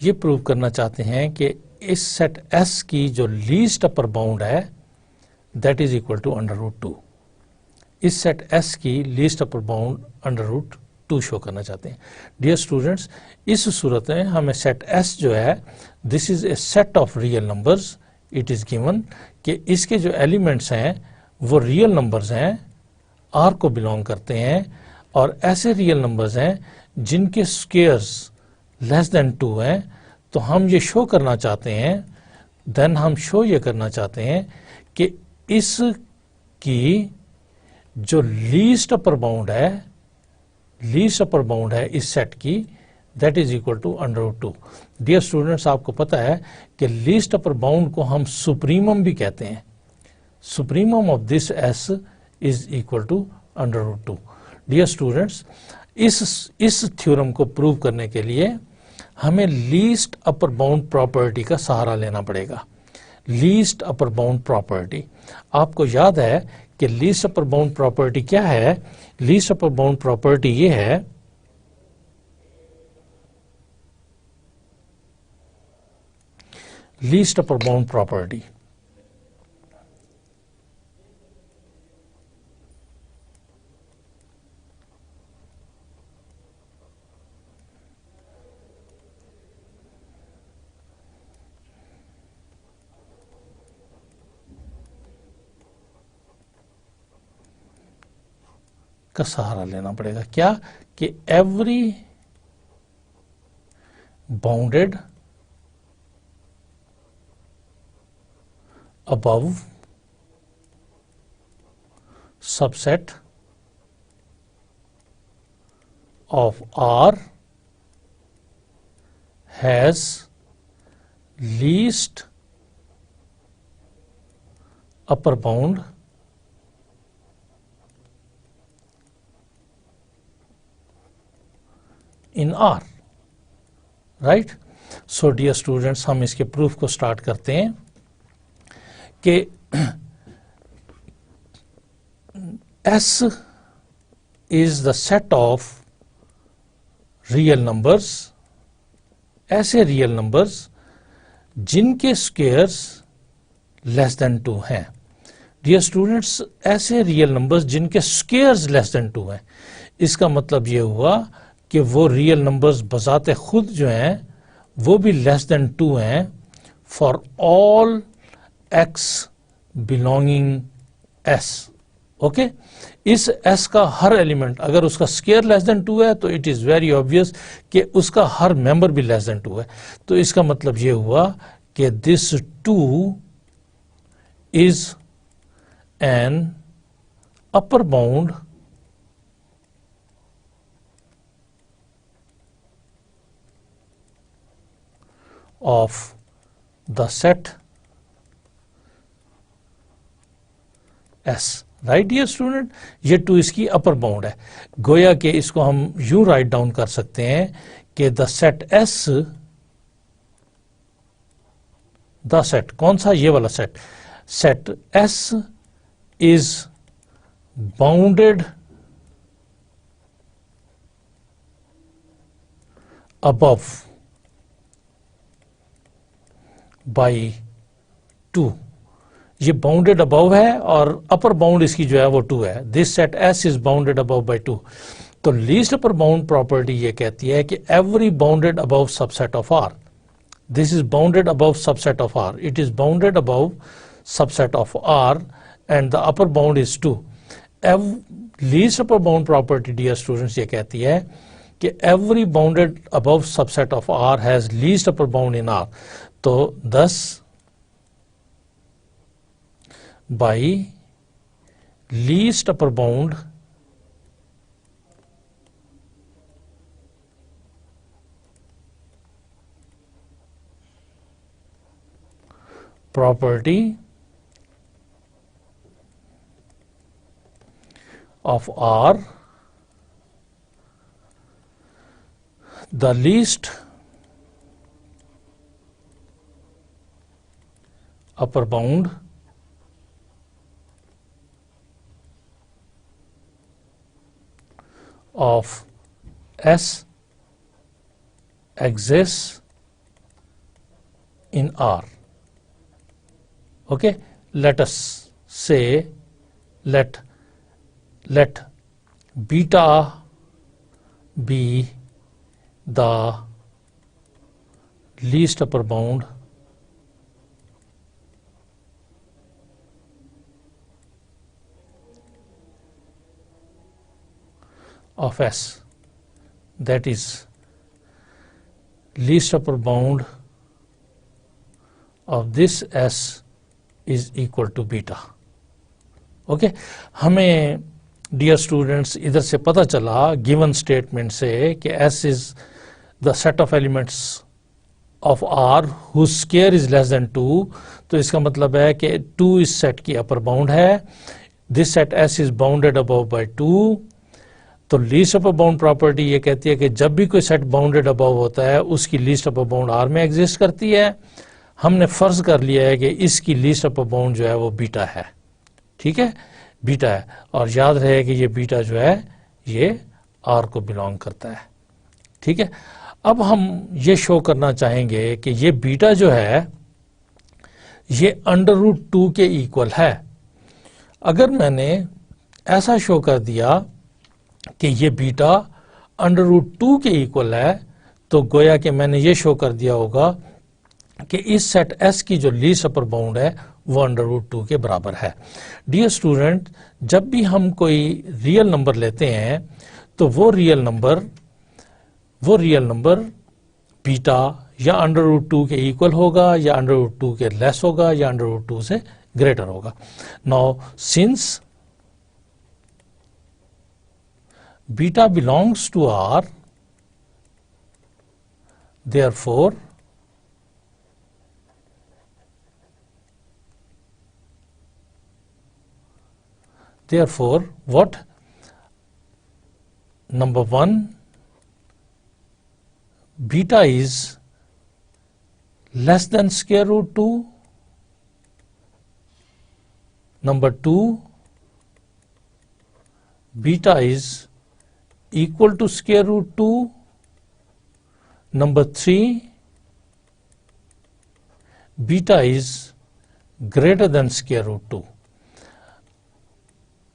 ये प्रूव करना चाहते हैं कि इस सेट एस की जो लीस्ट अपर बाउंड है दैट इज इक्वल टू √2। इस सेट एस की लीस्ट अपर बाउंड √2 शो करना चाहते हैं। डियर स्टूडेंट्स, इस सूरत में हमें सेट एस जो है, this is A set of real numbers. It is given कि इसके जो एलिमेंट्स हैं वो रियल नंबर्स हैं, आर को बिलोंग करते हैं, और ऐसे रियल नंबर्स हैं जिनके स्क्वायर्स लेस देन 2 हैं। तो हम ये शो करना चाहते हैं, देन हम शो ये करना चाहते हैं कि इसकी जो लीस्ट अपर बाउंड है इस सेट की, that is equal to √2। Dear students, आपको पता है कि लीस्ट अपर बाउंड को हम सुप्रीमम भी कहते हैं। Supremum of this S is equal to √2। Dear students, इस थ्योरम को प्रूव करने के लिए हमें लीस्ट अपर बाउंड प्रॉपर्टी का सहारा लेना पड़ेगा। लीस्ट अपर बाउंड प्रॉपर्टी, आपको याद है कि लीस्ट अपर बाउंड प्रॉपर्टी क्या है? लीस्ट अपर बाउंड प्रॉपर्टी ये है लीस्ट अपर बाउंड प्रॉपर्टी का सहारा लेना पड़ेगा। क्या? कि every bounded above subset of R has least upper bound in R, right? So dear students, हम इसके प्रूफ को स्टार्ट करते हैं कि S is the set of real numbers, ऐसे रियल नंबर्स जिनके स्क्वायर्स लेस देन 2 हैं. डियर स्टूडेंट्स, ऐसे रियल नंबर्स जिनके स्क्वायर्स लेस देन 2 हैं, इसका मतलब ये हुआ कि वो रियल नंबर्स बजाते खुद जो हैं वो भी लेस देन 2 हैं for all x belonging s. Okay, इस s का हर एलिमेंट अगर उसका स्क्वायर लेस देन 2 है तो इट इज वेरी ऑब्वियस कि उसका हर मेंबर भी लेस देन 2 है. तो इसका मतलब ये हुआ कि this 2 is an upper bound of the set S. Right dear student, ये 2 इसकी अपर बाउंड है. गोया कि इसको हम यूं राइट डाउन कर सकते हैं कि the set S, the set कौन सा, ये वाला set, set S is bounded above by 2. ये बाउंडेड अबव है और अपर बाउंड इसकी जो है वो 2 है. This set S is bounded above by 2. तो लीस्ट अपर बाउंड प्रॉपर्टी ये कहती है कि every bounded above subset of R, this is bounded above subset of R, it is bounded above subset of R and the upper bound is 2. Least upper bound property dear students ये कहती है कि every bounded above subset of R has least upper bound in R. तो thus by least upper bound property of R, the least upper bound of S exists in R. Okay, let us say let beta be the least upper bound of S, that is least upper bound of this S is equal to beta. Okay, हमें dear students इधर से पता चला given statement से कि S is the set of elements of R whose square is less than 2. तो इसका मतलब है कि 2 इस सेट की अपर बाउंड है. This set S is bounded above by 2. तो लीस्ट अपर बाउंड प्रॉपर्टी ये कहती है कि जब भी कोई सेट बाउंडेड अबव होता है उसकी लीस्ट अपर बाउंड R में एग्जिस्ट करती है. हमने फर्ज कर लिया है कि इसकी लीस्ट अपर बाउंड जो है वो बीटा है. ठीक है, बीटा है. और याद रहे कि ये बीटा जो है ये R को बिलोंग करता है. ठीक है, अब हम ये शो करना चाहेंगे कि ये बीटा जो है ये √2 के इक्वल है. अगर मैंने ऐसा शो कर दिया कि ये बीटा √2 के इक्वल है तो गोया कि मैंने ये शो कर दिया होगा कि इस सेट S की जो लीस्ट अपर बाउंड है वो √2 के बराबर है. डियर स्टूडेंट, जब भी हम कोई रियल नंबर लेते हैं तो वो रियल नंबर बीटा या √2 के इक्वल होगा या √2 के लेस होगा या √2 से ग्रेटर होगा. Now since beta belongs to R, therefore what? Number 1, beta is less than square root 2. Number 2, beta is equal to square root 2. Number 3, beta is greater than square root 2.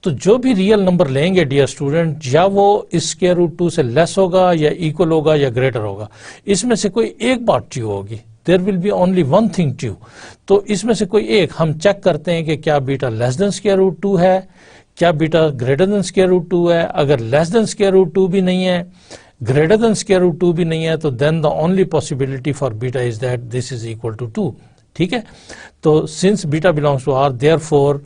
तो जो भी real number लेंगे dear student, या वो इस square root 2 से less होगा या इक्वल होगा या ग्रेटर होगा, इसमें से कोई एक बात ट्रू होगी. There will be only one thing true. तो इसमें से कोई एक हम चेक करते हैं कि क्या beta less than square root 2 है, क्या beta greater than square root 2 है. अगर लेस देन स्क्वायर रूट 2 भी नहीं है, ग्रेटर देन स्क्वायर रूट 2 भी नहीं है, तो then the only possibility for beta is that this is equal to 2. ठीक है. तो since beta belongs to R, therefore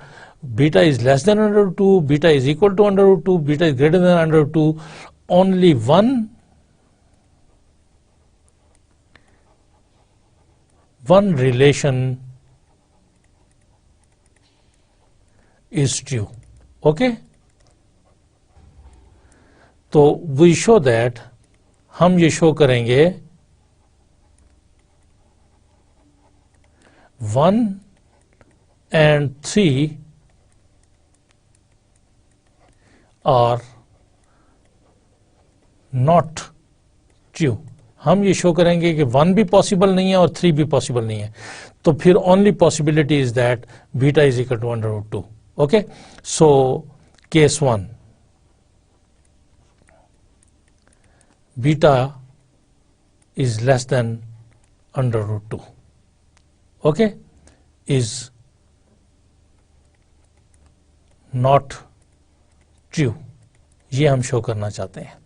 beta is less than under root 2, beta is equal to under root 2, beta is greater than under root 2. Only one relation is true. Okay? तो we show that, हम ये show करेंगे 1 and 3 are not true. हम ये show करेंगे कि 1 भी possible नहीं है और 3 भी पॉसिबल नहीं है. तो फिर only possibility is that beta is equal to under root 2. Okay. So case 1, beta is less than under root 2. Okay, is not true. ये हम शो करना चाहते हैं.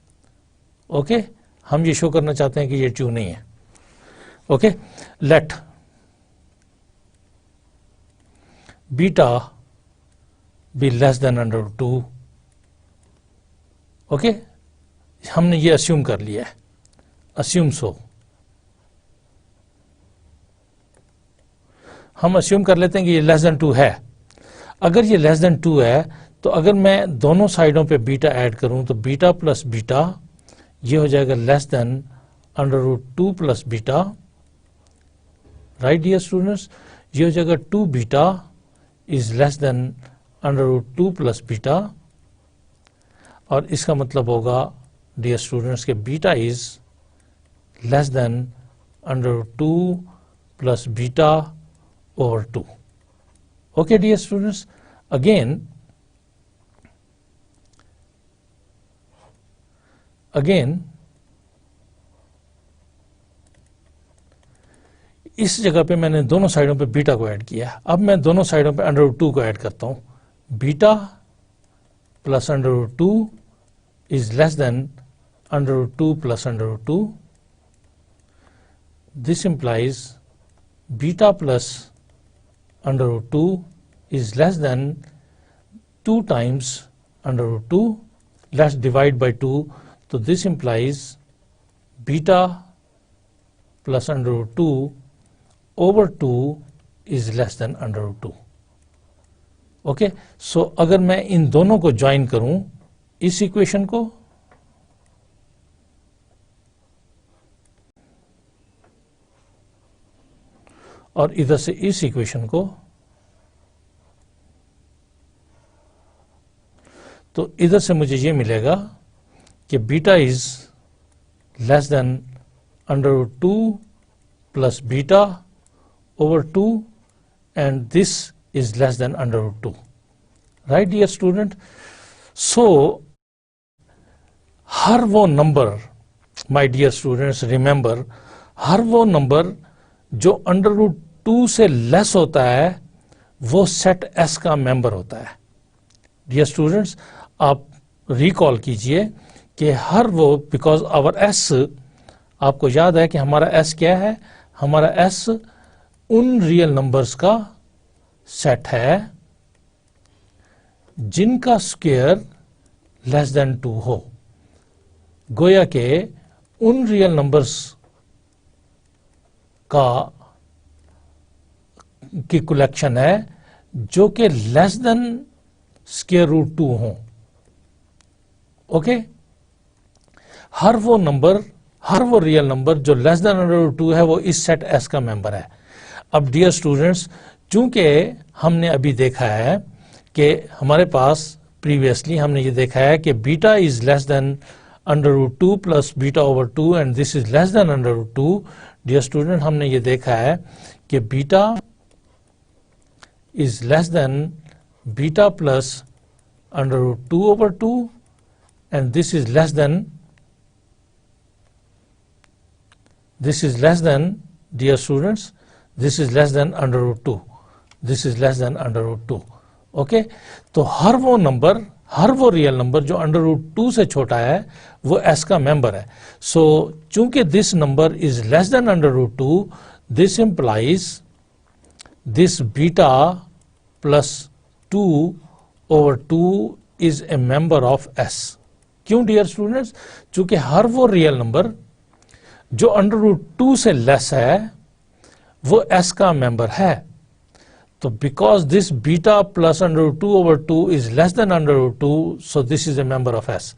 ओके, हम ये शो करना चाहते हैं कि ये ट्रू नहीं है. Okay, let beta be less than under 2. Okay, हमने ये अस्यूम कर लिया है. अस्यूम सो, हम अस्यूम कर लेते हैं कि ये लेस देन 2 है. अगर ये लेस देन 2 है, तो अगर मैं दोनों साइडों पे बीटा ऐड करूं, तो बीटा प्लस बीटा ये हो जाएगा less than under root 2 plus beta. Right dear students, ये हो जाएगा 2 beta is less than under root 2 plus beta. और इसका मतलब होगा डियर स्टूडेंट्स के beta is less than under root 2 plus beta over 2. Okay dear students, again इस जगह पे मैंने दोनों साइडों पे बीटा को ऐड किया. अब मैं दोनों साइडों पे अंडर रूट 2 को ऐड करता हूं. Beta plus under root 2 is less than under root 2 plus under root 2. This implies beta plus under root 2 is less than 2 times under root 2. Let's divide by 2. So this implies beta plus under root 2 over 2 is less than under root 2. Okay, so अगर मैं इन दोनों को join करूं, इस equation को और इधर से इस इक्वेशन को, तो इधर से मुझे ये मिलेगा कि beta is less than under root 2 plus beta over 2 and this is less than under root 2. Right dear student, so हर वो नंबर, माय डियर स्टूडेंट्स रिमेंबर, हर वो नंबर जो अंडर रूट 2 से लेस होता है वो सेट एस का मेंबर होता है. डियर स्टूडेंट्स, आप रिकॉल कीजिए कि हर वो, बिकॉज आवर एस, आपको याद है कि हमारा एस क्या है? हमारा एस उन रियल नंबर्स का सेट है जिनका स्क्वायर लेस देन 2 हो. गोया के उन रियल नंबर्स की कलेक्शन है जो कि लेस देन स्क्वायर रूट 2 हो। ओके, हर वो रियल नंबर जो लेस देन अंडर रूट 2 है वो इस सेट एस का मेंबर है। अब डियर स्टूडेंट्स, चूंकि हमने अभी देखा है कि हमारे पास प्रीवियसली हमने ये देखा है कि beta is less than under root 2 plus beta over 2 and this is less than under root 2। Dear student, हमने ये देखा है कि beta is less than beta plus under root 2 over 2 and this is less than dear students, this is less than under root 2, this is less than under root 2। Okay, तो हर वो real number जो under root 2 से छोटा है वो S का member है। So चूंकि this number is less than under root 2, this implies this beta plus 2 over 2 is a member of S। क्यों डियर स्टूडेंट्स? चूंकि हर वो रियल नंबर जो अंडर रूट 2 से लेस है वो S का मेंबर है। तो because this beta plus under root 2 over 2 is less than under root 2, so this is a member of S।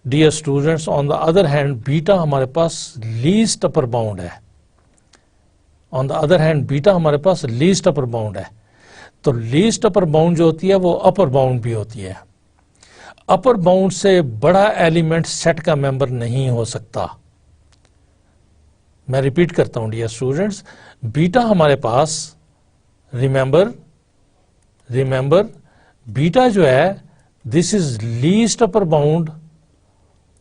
Dear students, on the other hand beta हमारे पास least upper bound है। On the other hand beta हमारे पास least upper bound है। तो least upper bound जो होती है वो अपर बाउंड भी होती है। अपर बाउंड से बड़ा एलिमेंट सेट का मेंबर नहीं हो सकता। मैं रिपीट करता हूं डियर स्टूडेंट्स, बीटा हमारे पास रिमेंबर बीटा जो है this is least upper bound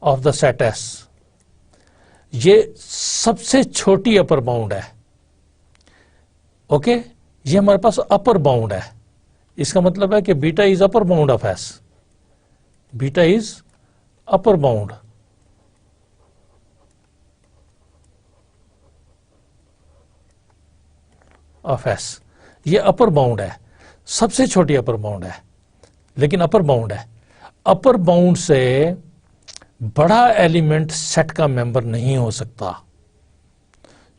of the set S. ये सबसे छोटी अपर बाउंड है। ओके, ये हमारे पास अपर बाउंड है। इसका मतलब है कि beta is upper bound of S. Beta is upper bound of S. ये अपर बाउंड है, सबसे छोटी अपर बाउंड है, लेकिन अपर बाउंड है। अपर बाउंड से बड़ा एलिमेंट सेट का मेंबर नहीं हो सकता।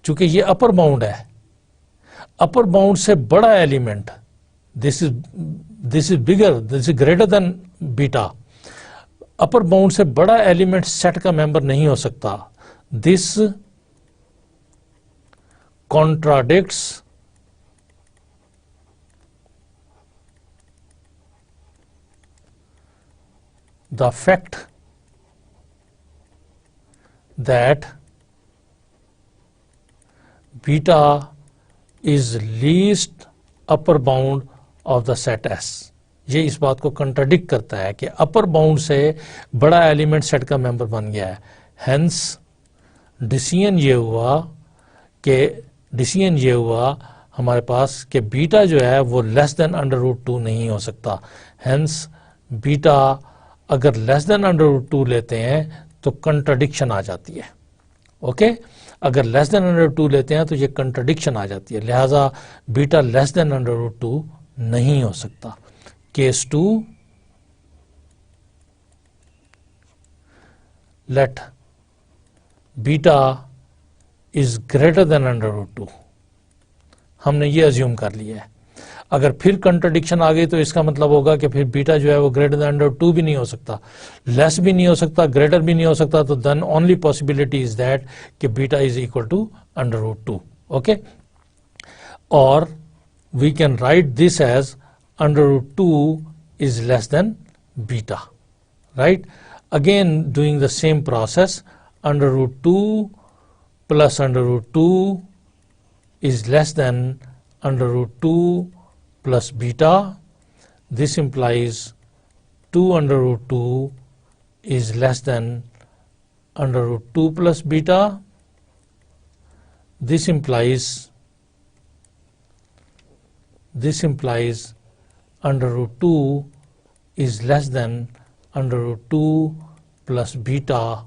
चूंकि ये अपर बाउंड है, अपर बाउंड से बड़ा element this is bigger, this is greater then beta. Upper bound से बड़ा एलिमेंट सेट का मेंबर नहीं हो सकता। This contradicts the fact that beta is least upper bound of the set S। ये इस बात को कंट्राडिक्ट करता है कि अपर बाउंड से बड़ा एलिमेंट सेट का मेंबर बन गया है। हेंस डिसीजन ये हुआ हमारे पास कि बीटा जो है वो लेस देन अंडर रूट 2 नहीं हो सकता। हेंस बीटा अगर लेस देन अंडर रूट 2 लेते हैं तो कंट्राडिक्शन आ जाती है। ओके, अगर लेस देन अंडर 2 लेते हैं तो ये कंट्राडिक्शन आ जाती है। लिहाजा beta less than under root 2 नहीं हो सकता। Case 2, let beta is greater than under root 2। हमने ये अज्यूम कर लिया है। अगर फिर कंट्राडिक्शन आ गई तो इसका मतलब होगा कि फिर बीटा जो है वो ग्रेटर देन अंडर 2 भी नहीं हो सकता, लेस भी नहीं हो सकता, ग्रेटर भी नहीं हो सकता। तो then only possibility is that कि beta is equal to under root 2। Okay, और we can write this as under root 2 is less than beta. Right, again doing the same process, under root 2 plus under root 2 is less than under root 2 plus beta. This implies 2 under root 2 is less than under root 2 plus beta. This implies under root 2 is less than under root 2 plus beta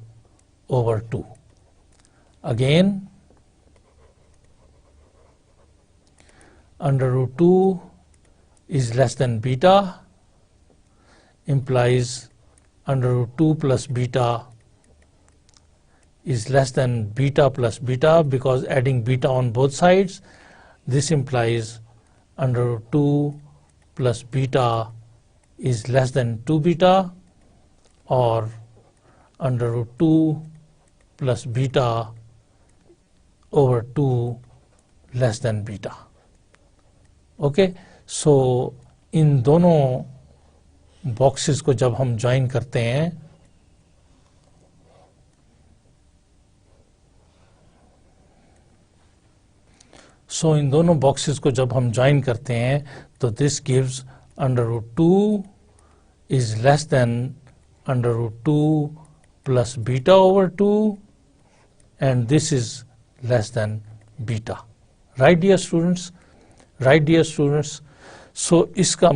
over 2. Again, under root 2 is less than beta implies under root 2 plus beta is less than beta plus beta, because adding beta on both sides, this implies under root 2 plus beta is less than 2 beta, or under root 2 plus beta over 2 less than beta. Okay, सो इन दोनों boxes को जब हम join करते हैं, इन दोनों boxes को जब हम ज्वाइन करते हैं तो this gives under root 2 is less than under root 2 plus beta over 2 and this is less than beta. Right dear students, right dear students. So इसका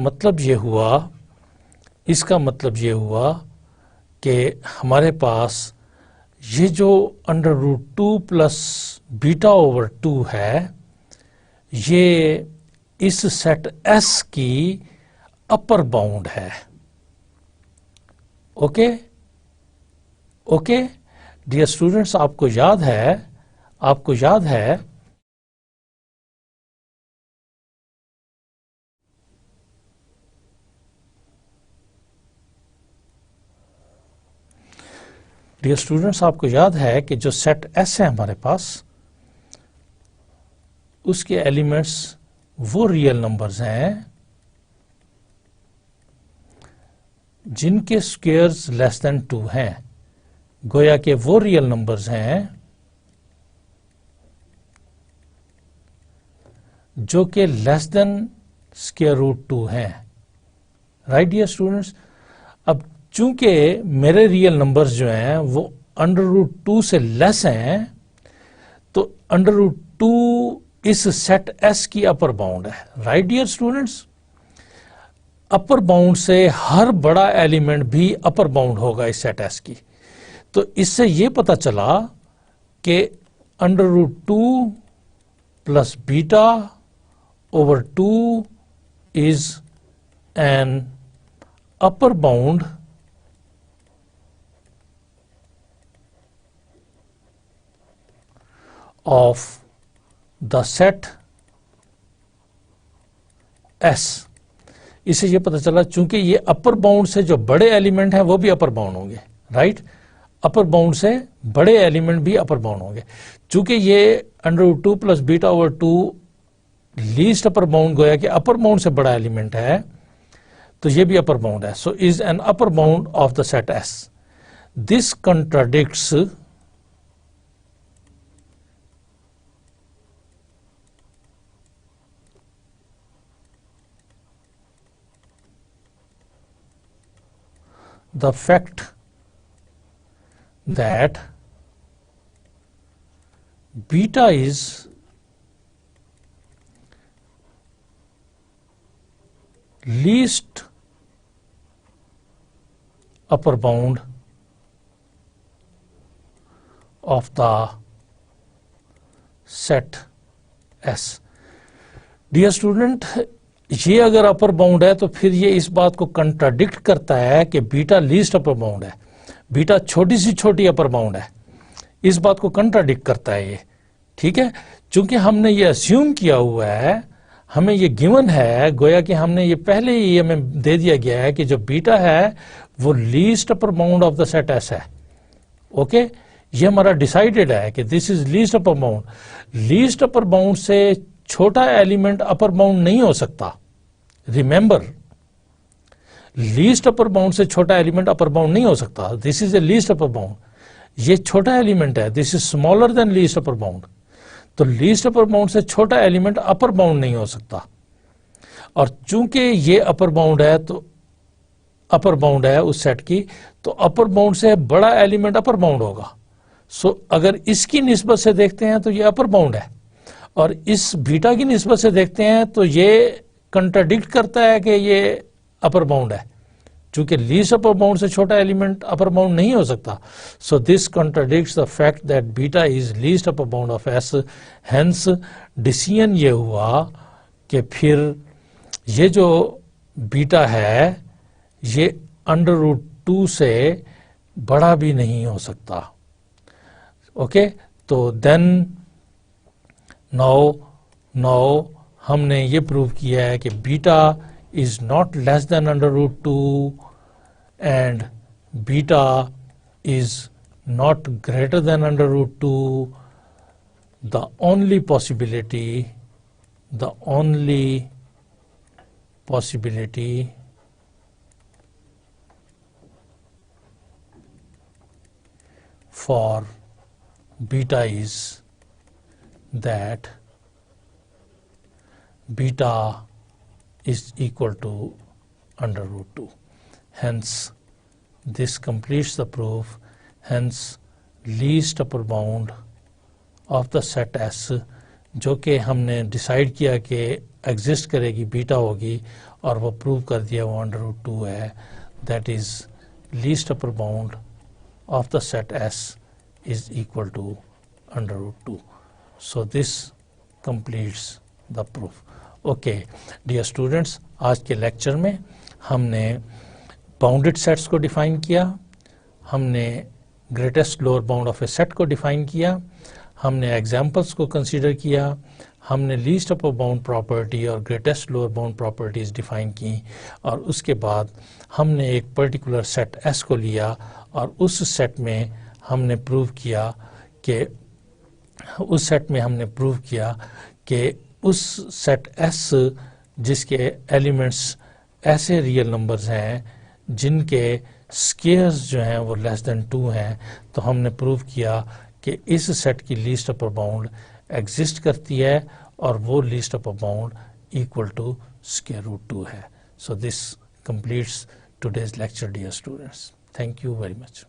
मतलब ये हुआ कि हमारे पास ये जो under root 2 plus beta over 2 है, ये इस सेट S की अपर बाउंड है. ओके ओके डियर स्टूडेंट्स, आपको याद है डियर स्टूडेंट्स, आपको याद है कि जो सेट S है हमारे पास, उसके एलिमेंट्स वो रियल नंबर्स हैं जिनके स्क्वायर्स लेस देन 2 हैं. गोया के वो रियल नंबर्स हैं जो कि लेस देन स्क्वायर रूट 2 हैं. Right dear students. अब चूंकि मेरे रियल नंबर्स जो हैं वो अंडर रूट 2 से लेस हैं, तो अंडर रूट 2 इस सेट S की अपर बाउंड है. Right dear students, upper bound से हर बड़ा एलिमेंट भी अपर बाउंड होगा इस सेट S की. तो इससे ये पता चला कि under root 2 plus beta over 2 is an upper bound of the set S. इससे ये पता चला चूंकि ये अपर बाउंड से जो बड़े एलिमेंट हैं वो भी अपर बाउंड होंगे. राइट, अपर बाउंड से बड़े एलिमेंट भी अपर बाउंड होंगे. चूंकि ये under root 2 plus beta over 2 least upper bound, गोया कि अपर बाउंड से बड़ा एलिमेंट है, तो ये भी अपर बाउंड है. So is an upper bound of the set S. This contradicts the fact that beta is least upper bound of the set S. Dear student, ये अगर अपर बाउंड है तो फिर ये इस बात को कंट्राडिक्ट करता है कि बीटा लीस्ट अपर बाउंड है, बीटा छोटी सी छोटी अपर बाउंड है. इस बात को कंट्राडिक्ट करता है ये. ठीक है, चूंकि हमने ये अस्यूम किया हुआ है, हमें ये गिवन है, गोया कि हमने ये पहले ही हमें दे दिया गया है कि जो बीटा है वो least upper bound of the set S है. ओके, ये हमारा डिसाइडेड है कि this is least upper bound. Least upper bound से छोटा एलिमेंट अपर बाउंड नहीं हो सकता. रिमेंबर, लीस्ट अपर बाउंड से छोटा एलिमेंट अपर बाउंड नहीं हो सकता. This is A least upper bound. ये छोटा एलिमेंट है, this is smaller than least upper bound. तो लीस्ट अपर बाउंड से छोटा एलिमेंट अपर बाउंड नहीं हो सकता. और चूंकि ये अपर बाउंड है, तो अपर बाउंड है उस सेट की, तो अपर बाउंड से बड़ा एलिमेंट अपर बाउंड होगा. सो अगर इसकी निस्बत से देखते हैं तो ये अपर बाउंड है, और इस बीटा की निस्बत से देखते हैं तो ये कंट्राडिक्ट करता है कि ये अपर बाउंड है, चूंकि लीस्ट अपर बाउंड से छोटा एलिमेंट अपर बाउंड नहीं हो सकता. So this contradicts the fact that beta is least upper bound of S. Hence decision ये हुआ कि फिर ये जो बीटा है ये अंडर रूट 2 से बड़ा भी नहीं हो सकता. ओके, तो देन नाउ हमने ये प्रूव किया है कि beta is not less than √2 and beta is not greater than √2. The only possibility for beta is that beta is equal to √2. Hence, this completes the proof. Hence, least upper bound of the set S, जो कि हमने decide किया कि exist करेगी, beta होगी, और वो prove कर दिया वो √2 है. That is least upper bound of the set S is equal to √2. So this completes the proof. Okay dear students, आज के लेक्चर में हमने बाउंडेड सेट्स को डिफाइन किया, हमने greatest lower bound of a set को डिफाइन किया, हमने एग्जाम्पल्स को कंसीडर किया, हमने लीस्ट अपर बाउंड प्रॉपर्टी और greatest lower bound properties define की, और उसके बाद हमने एक पर्टिकुलर सेट एस को लिया और उस सेट में हमने प्रूव किया कि उस सेट एस जिसके एलिमेंट्स ऐसे रियल नंबर्स हैं जिनके स्केयर्स जो हैं वो लेस देन 2 हैं, तो हमने प्रूव किया कि इस सेट की लीस्ट अपर बाउंड एग्जिस्ट करती है और वो least upper bound equal to √2 है. So this completes today's lecture dear students. Thank you very much.